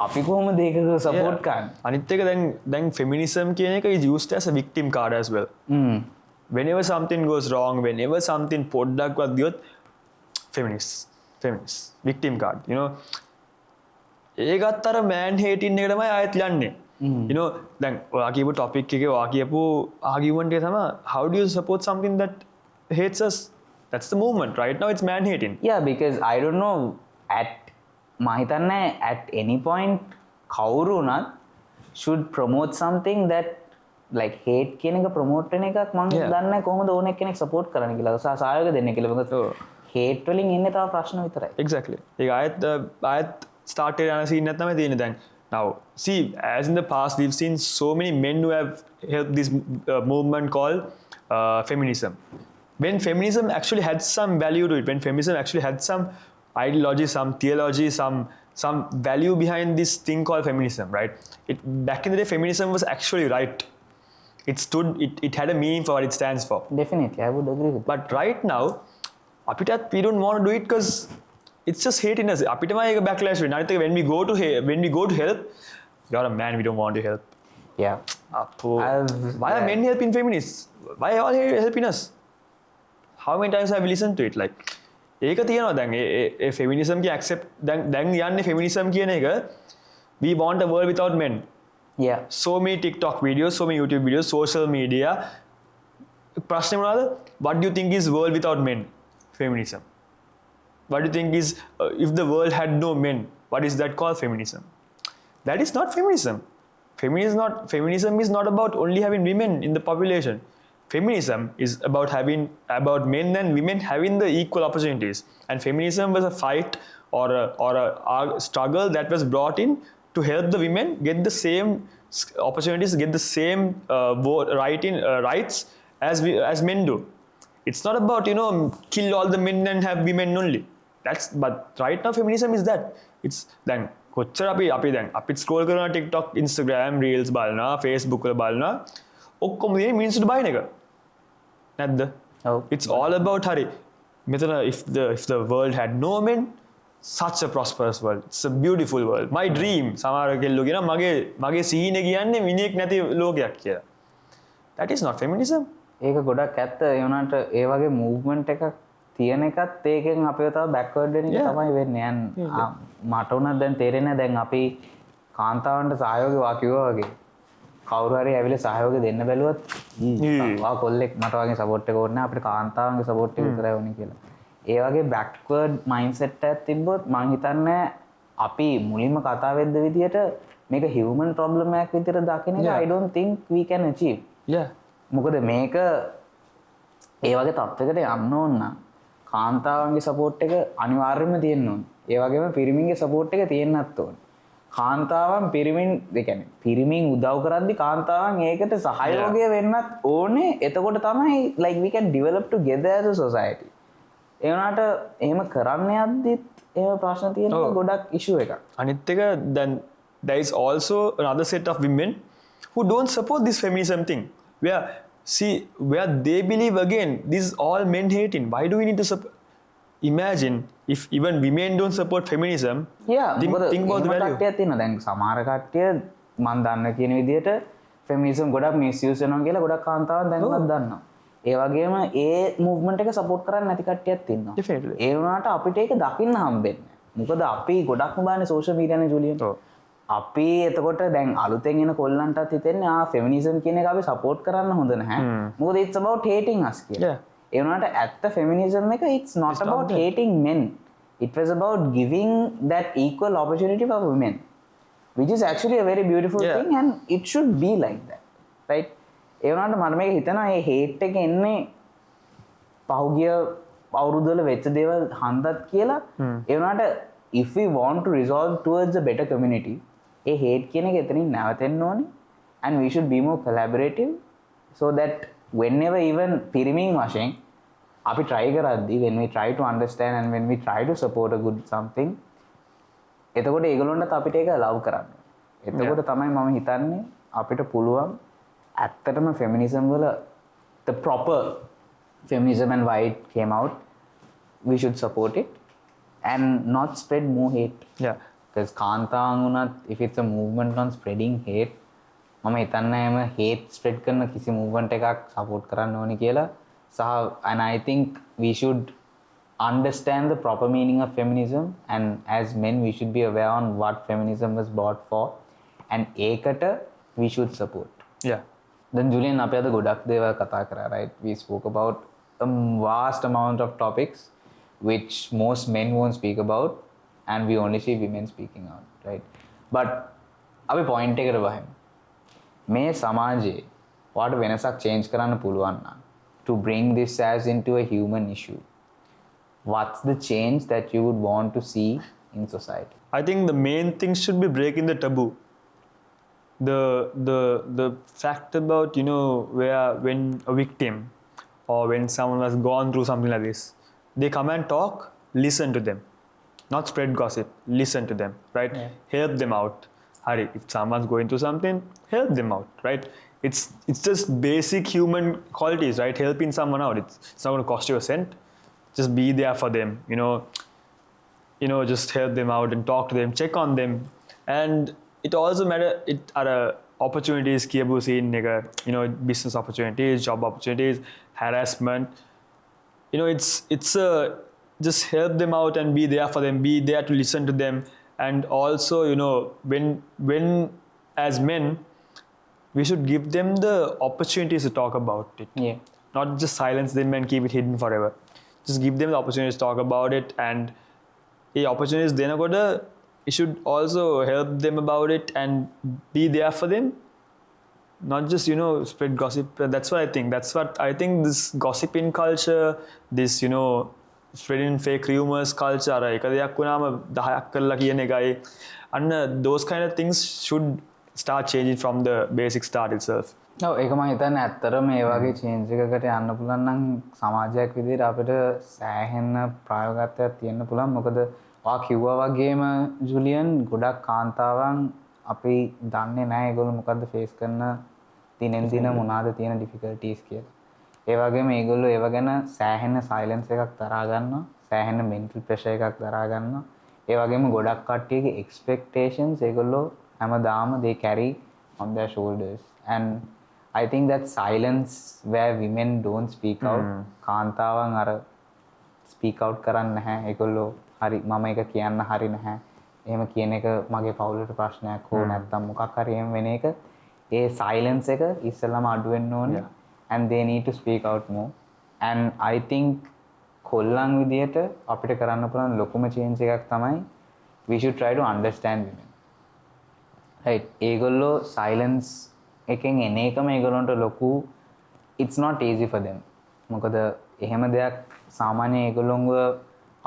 අපි කොහොමද ඒක support කරන්නේ? අනිත් එක දැන් feminism කියන එක is used as a victim card as well. Whenever something goes wrong, whenever something පොඩ්ඩක්වත් ගියොත් feminist victim card, you know. ඒකත් අර man hating එක තමයි ආයෙත් යන්නේ. You know, දැන් ඔයා කියපු topic එකේ ඔයා කියපු argument එක තමයි how do you support something that hates us? That's the movement. Right now it's man hating. Yeah, because I don't know මම හිතන්නේ at any point කවුරු උනත් should promote something that like hate කියන එක promote වෙන එකක් මම දන්නේ කොහොමද ඕන කෙනෙක් support කරන්න කියලා. සහයෝගය දෙන්න කියලා. මොකද hate වලින් ඉන්නේ තව ප්‍රශ්න විතරයි. Exactly. ඒක ආයෙත් start යන scene එක තමයි තියෙන්නේ දැන්. Now, see, as in the past, we've seen so many men who have helped this movement called feminism. When feminism actually had some value to it, when feminism actually had some ideology, some theology, some value behind this thing called feminism, right? Back in the day, feminism was actually right. It had a meaning for what it stands for. Definitely, I would agree with that. But right now, we don't want to do it because it's just hating us. අපිටම ඒක backlash වෙනවා. අනිත් එක when we go to help, you're a man, we don't want to help. Yeah. Why are men helping feminists? Why are all helping us? How many times have we listened to it? Like ඒක තියෙනවා දැන් ඒ feminism ki accept දැන් යන්නේ feminism කියන එක we want a world without men. Yeah. So many TikTok videos, so many YouTube videos, social media. ප්‍රශ්නේ මොනවද? What do you think is world without men? Feminism. What do you think is if the world had no men, what is that called? Feminism. That is not feminism. Feminism is not about only having women in the population. Feminism is about men and women having the equal opportunities. And feminism was a fight or a struggle that was brought in to help the women get the same opportunities, get the same rights as men do. It's not about, you know, kill all the men and have women only. But right now feminism is that. It's then කොච්චර අපි scroll කරන TikTok, Instagram reels බලනවා, Facebook වල බලනවා. ඔක්කොම මේ මිනිස්සුන්ට බයින එක. නැද්ද? It's all about හරි. මෙතන if the world had no men, such a prosperous world. It's a beautiful world. My dream. සමහර කෙල්ලෝ කියන මගේ සීනේ කියන්නේ මිනිහෙක් නැති ලෝකයක් කියලා. That is not feminism. ඒක ගොඩක් ඇත්ත. ඒ වුණාට ඒ වගේ movement එකක් තියෙන එකත් ඒකෙන් අපිව තව backward වෙන එක තමයි වෙන්නේ. මට උනත් දැන් තේරෙන්නේ දැන් අපි කාන්තාවන්ට සහයෝගය වා කිව්වා වගේ කවුරු හරි ඇවිල්ලා සහයෝගය දෙන්න බැලුවත් වා කොල්ලෙක් මට වගේ support එක ඕනේ නැහැ අපිට කාන්තාවන්ගේ support එක විතරයි ඕනේ කියලා. ඒ වගේ backward mindset එකක් තිබ්බොත් මම හිතන්නේ අපි මුලින්ම කතා වෙද්ද විදියට මේක human problem එකක් විදියට දකින්න එක I don't think we can achieve. Yeah. මොකද මේක ඒ වගේ තත්ත්වයකට යන්න ඕන නම් කාන්තාවන්ගේ සපෝට් එක අනිවාර්යයෙන්ම තියෙන්න ඕන. ඒ වගේම පිරිමින්ගේ සපෝට් එක තියෙන්නත් ඕන. කාන්තාවන් පිරිමින් ඒ කියන්නේ පිරිමින් උදව් කරද්දි කාන්තාවන් ඒකට සහයෝගය වෙන්නත් ඕනේ. එතකොට තමයි like we can develop together as a society. ඒ වුණාට එහෙම කරන්න යද්දිත් එහෙම ප්‍රශ්න තියෙනවා ගොඩක් issue එකක්. අනිත් එක then there is also another set of women who don't support this feminism thing. Where they believe again, this is all men hating. Why do we need to support? Imagine if even women don't support feminism. Yeah, think about the value. කට්ටියක් තියෙනවා. දැන් සමහර කට්ටිය මම දන්න කියන විදිහට feminism ගොඩක් misuse වෙනවා කියලා ගොඩක් කාන්තාවන් දැනවත් දන්නවා. ඒ වගේම ඒ movement එක support කරන්නේ නැති කට්ටියක් ඉන්නවා. Definitely. ඒ වුණාට අපිට ඒක දකින්න හම්බෙන්නේ නැහැ. මොකද අපි ගොඩක්ම බලන්නේ social media නේ ජුලියන්. අපි එතකොට දැන් අලුතෙන් එන කොල්ලන්ටත් හිතෙන්නේ ෆෙමිනිසම් කියන එක අපි සපෝට් කරන්න හොඳ නැහැ. මොකද it's about hating us කියලා. ඒ වුණාට ඇත්ත ෆෙමිනිසම් එක it's not about hating men. It was about giving that equal opportunity for women. Which is actually a very beautiful thing and it should be like that. Right? ඒ වුණාට මම මේක හිතනවා මේ hate එක එන්නේ පහුගිය අවුරුද්දවල වෙච්ච දේවල් හන්දත් කියලා. ඒ වුණාට if we want to resolve towards a better community A hate කියන එක එතනින් නැවතෙන්න ඕනේ and we should be more collaborative so that whenever even පිරිමින් වශයෙන් අපි try කරද්දී when we try to understand and when we try to support a good something එතකොට ඒගොල්ලන්ට අපිට ඒක love කරන්න. එතකොට තමයි මම හිතන්නේ අපිට පුළුවන් ඇත්තටම feminism වල the proper feminism and why it came out we should support it and not spread more hate. Yeah. Because කාන්තාවන් වුණත් if it's a movement on spreading hate මම හිතන්නේ එම hate spread කරන කිසි movement එකක් support කරන්න ඕනි කියලා සහ and I think we should understand the proper meaning of feminism and as men we should be aware on what feminism was brought for and ඒකට we should support. Yeah. Then Julian අපි අද ගොඩක් දේවල් කතා කරා right? We spoke about a vast amount of topics which most men won't speak about and we only see women speaking out, right? But අපි point එකට වහිමු. මේ සමාජයේ ඔයාලට වෙනසක් change කරන්න පුළුවන් නම් to bring this as into a human issue. What's the change that you would want to see in society? I think the main thing should be breaking the taboo. The fact about where when a victim or when someone has gone through something like this, they come and talk, listen to them, not spread gossip, listen to them, right? Yeah. Help them out. Hari, if someone's going through something, help them out, right? It's just basic human qualities, right? Helping someone out, it's not going to cost you a cent. Just be there for them, just help them out and talk to them, check on them. And it also matter, it are opportunities, kiyabu scene, business opportunities, job opportunities, harassment. It's just help them out and be there for them, be there to listen to them. And also, when as men, we should give them the opportunities to talk about it. Yeah. Not just silence them and keep it hidden forever. Just give them the opportunities to talk about it, and the opportunities then you should also help them about it and be there for them. Not just spread gossip. That's what I think this gossiping culture, this spreading fake rumors culture, and those kind of things should start changing from the basic start itself. ඔව් ඒක මම හිතන්නේ ඇත්තටම මේ වගේ change එකකට යන්න පුළුවන් නම් සමාජයක් විදිහට අපිට සෑහෙන ප්‍රායෝගිකත්වයක් තියෙන්න පුළුවන්. මොකද ඔයා කිව්වා වගේම ජුලියන් ගොඩක් කාන්තාවන් අපි දන්නේ නැහැ ඒගොල්ලෝ මොකද්ද ෆේස් කරන දිනෙන් දින මොනවාද තියෙන ඩිෆිකල්ටිස් කියලා. ඒ වගේම ඒගොල්ලෝ ඒව ගැන සෑහෙන සයිලන්ස් එකක් දරා ගන්නවා. සෑහෙන මෙන්ටල් ප්‍රෙෂර් එකක් දරා ගන්නවා. ඒ වගේම ගොඩක් කට්ටියගේ එක්ස්පෙක්ටේෂන්ස් ඒගොල්ලෝ හැමදාම they carry on their shoulders and I think that silence where women don't speak out කාන්තාවන් අර speak out කරන්නේ නැහැ. ඒගොල්ලෝ හරි මම ඒක කියන්න හරි නැහැ. එහෙම කියන එක මගේ පවුලට ප්‍රශ්නයක් හෝ නැත්නම් මොකක් හරි එහෙම වෙන එක ඒ silence එක ඉස්සෙල්ලාම අඩු වෙන්න ඕනේ. And they need to speak out more. And I think කොල්ලන් විදියට අපිට කරන්න පුළුවන් ලොකුම change එකක් තමයි we should try to understand women. Right. ඒගොල්ලෝ silence එකෙන් එන එකම ඒගොල්ලන්ට ලොකු it's not easy for them. මොකද එහෙම දෙයක් සාමාන්‍ය ඒගොල්ලොන්ව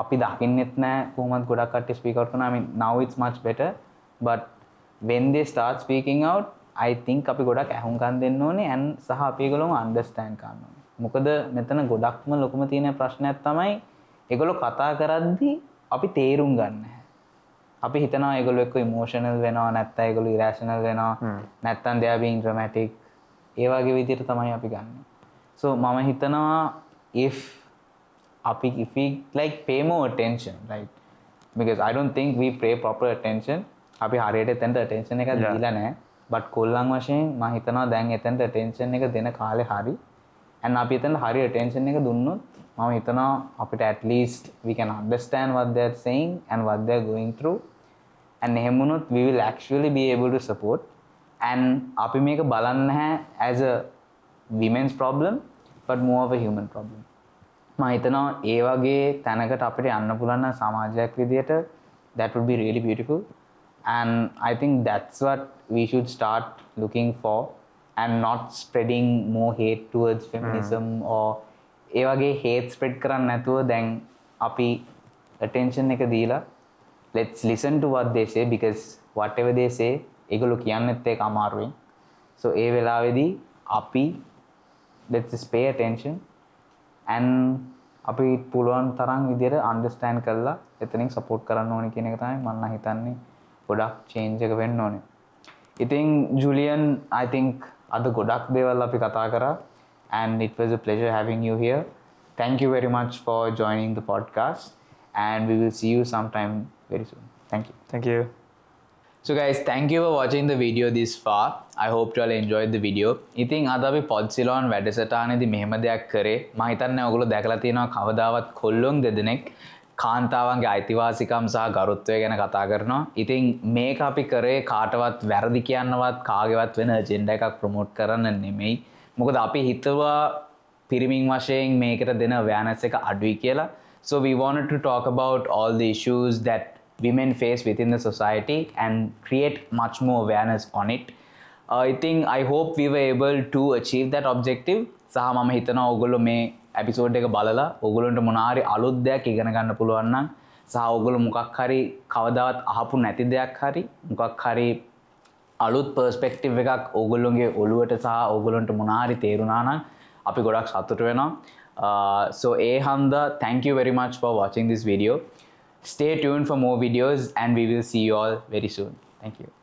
අපි දකින්නෙත් නැහැ කොහොමද ගොඩක් කට්ටිය ස්පීක් අවුට් කරනවා. I mean now it's much better but when they start speaking out I think අපි ගොඩක් අහුම්කම් දෙන්න ඕනේ and සහ අපි ඒගොල්ලොන්ව understand කරන්න ඕනේ. මොකද මෙතන ගොඩක්ම ලොකුම තියෙන ප්‍රශ්නයක් තමයි ඒගොල්ලෝ කතා කරද්දී අපි තේරුම් ගන්න නැහැ. අපි හිතනවා ඒගොල්ලෝ එක්ක emotional වෙනවා නැත්නම් ඒගොල්ලෝ irrational වෙනවා නැත්නම් they are being dramatic ඒ වගේ විදිහට තමයි අපි ගන්න. So මම හිතනවා if we like pay more attention, right? Because I don't think we pay proper attention. අපි හරියට එතනට attention එකක් දීලා නැහැ. but කොල්ලන් වශයෙන් මම හිතනවා දැන් එතනට attention එක දෙන කාලේ හරි. and අපි එතනට හරිය attention එක දුන්නොත් මම හිතනවා අපිට at least we can understand what they are saying and what they are going through. and එහෙම වුණොත් we will actually be able to support. and අපි මේක බලන්නේ නැහැ as a women's problem but more of a human problem. මම හිතනවා ඒ වගේ තැනකට අපිට යන්න පුළුවන් නම් සමාජයක් විදියට that would be really beautiful. and I think that's what we should start looking for and not spreading more hate towards feminism or ඒ වගේ hate spread කරන්නේ නැතුව දැන් අපි attention එක දීලා let's listen to what they say because whatever they say ඒගොල්ලෝ කියන්නේත් ඒක අමාරුයි. so ඒ වෙලාවේදී අපි let's just pay attention and අපි පුළුවන් තරම් විදියට understand කරලා එතනින් support කරන්න ඕනේ කියන එක තමයි මම හිතන්නේ ගොඩක් change එක වෙන්න ඕනේ. ඉතින් Julian I think අද ගොඩක් දේවල් අපි කතා කරා and it was a pleasure having you here. Thank you very much for joining the podcast and we will see you sometime very soon. Thank you. Thank you. So guys, thank you for watching the video this far. I hope you all enjoyed the video. ඉතින් අද අපි පොඩ්සිලෝන් වැඩසටහනේදී මෙහෙම දෙයක් කරේ. මම හිතන්නේ ඔයගොල්ලෝ දැකලා තියෙනවා කවදාවත් කොල්ලොන් දෙදෙනෙක් කාන්තාවන්ගේ අයිතිවාසිකම් සහ ගරුත්වය ගැන කතා කරනවා. ඉතින් මේක අපි කරේ කාටවත් වැරදි කියන්නවත් කාගේවත් වෙන ඇජෙන්ඩා එකක් ප්‍රොමෝට් කරන්න නෙමෙයි. මොකද අපි හිතුවා පිරිමින් වශයෙන් මේකට දෙන awareness එක අඩුයි කියලා. So we wanted to talk about all the issues that women face within the society and create much more awareness on it. I hope we were able to achieve that objective. සහ මම හිතනවා ඔයගොල්ලෝ මේ episode එක බලලා ඔයගොල්ලන්ට මොනාරි අලුත් දෙයක් ඉගෙන ගන්න පුළුවන් නම් සහ ඔයගොල්ලෝ මොකක් හරි කවදාවත් අහපු නැති දෙයක් හරි මොකක් හරි අලුත් පර්ස්පෙක්ටිව් එකක් ඔයගොල්ලෝගේ ඔළුවට සහ ඔයගොල්ලන්ට මොනාරි තේරුණා නම් අපි ගොඩක් සතුටු වෙනවා. So A හන්දා thank you very much for watching this video. Stay tuned for more videos and we will see you all very soon. Thank you.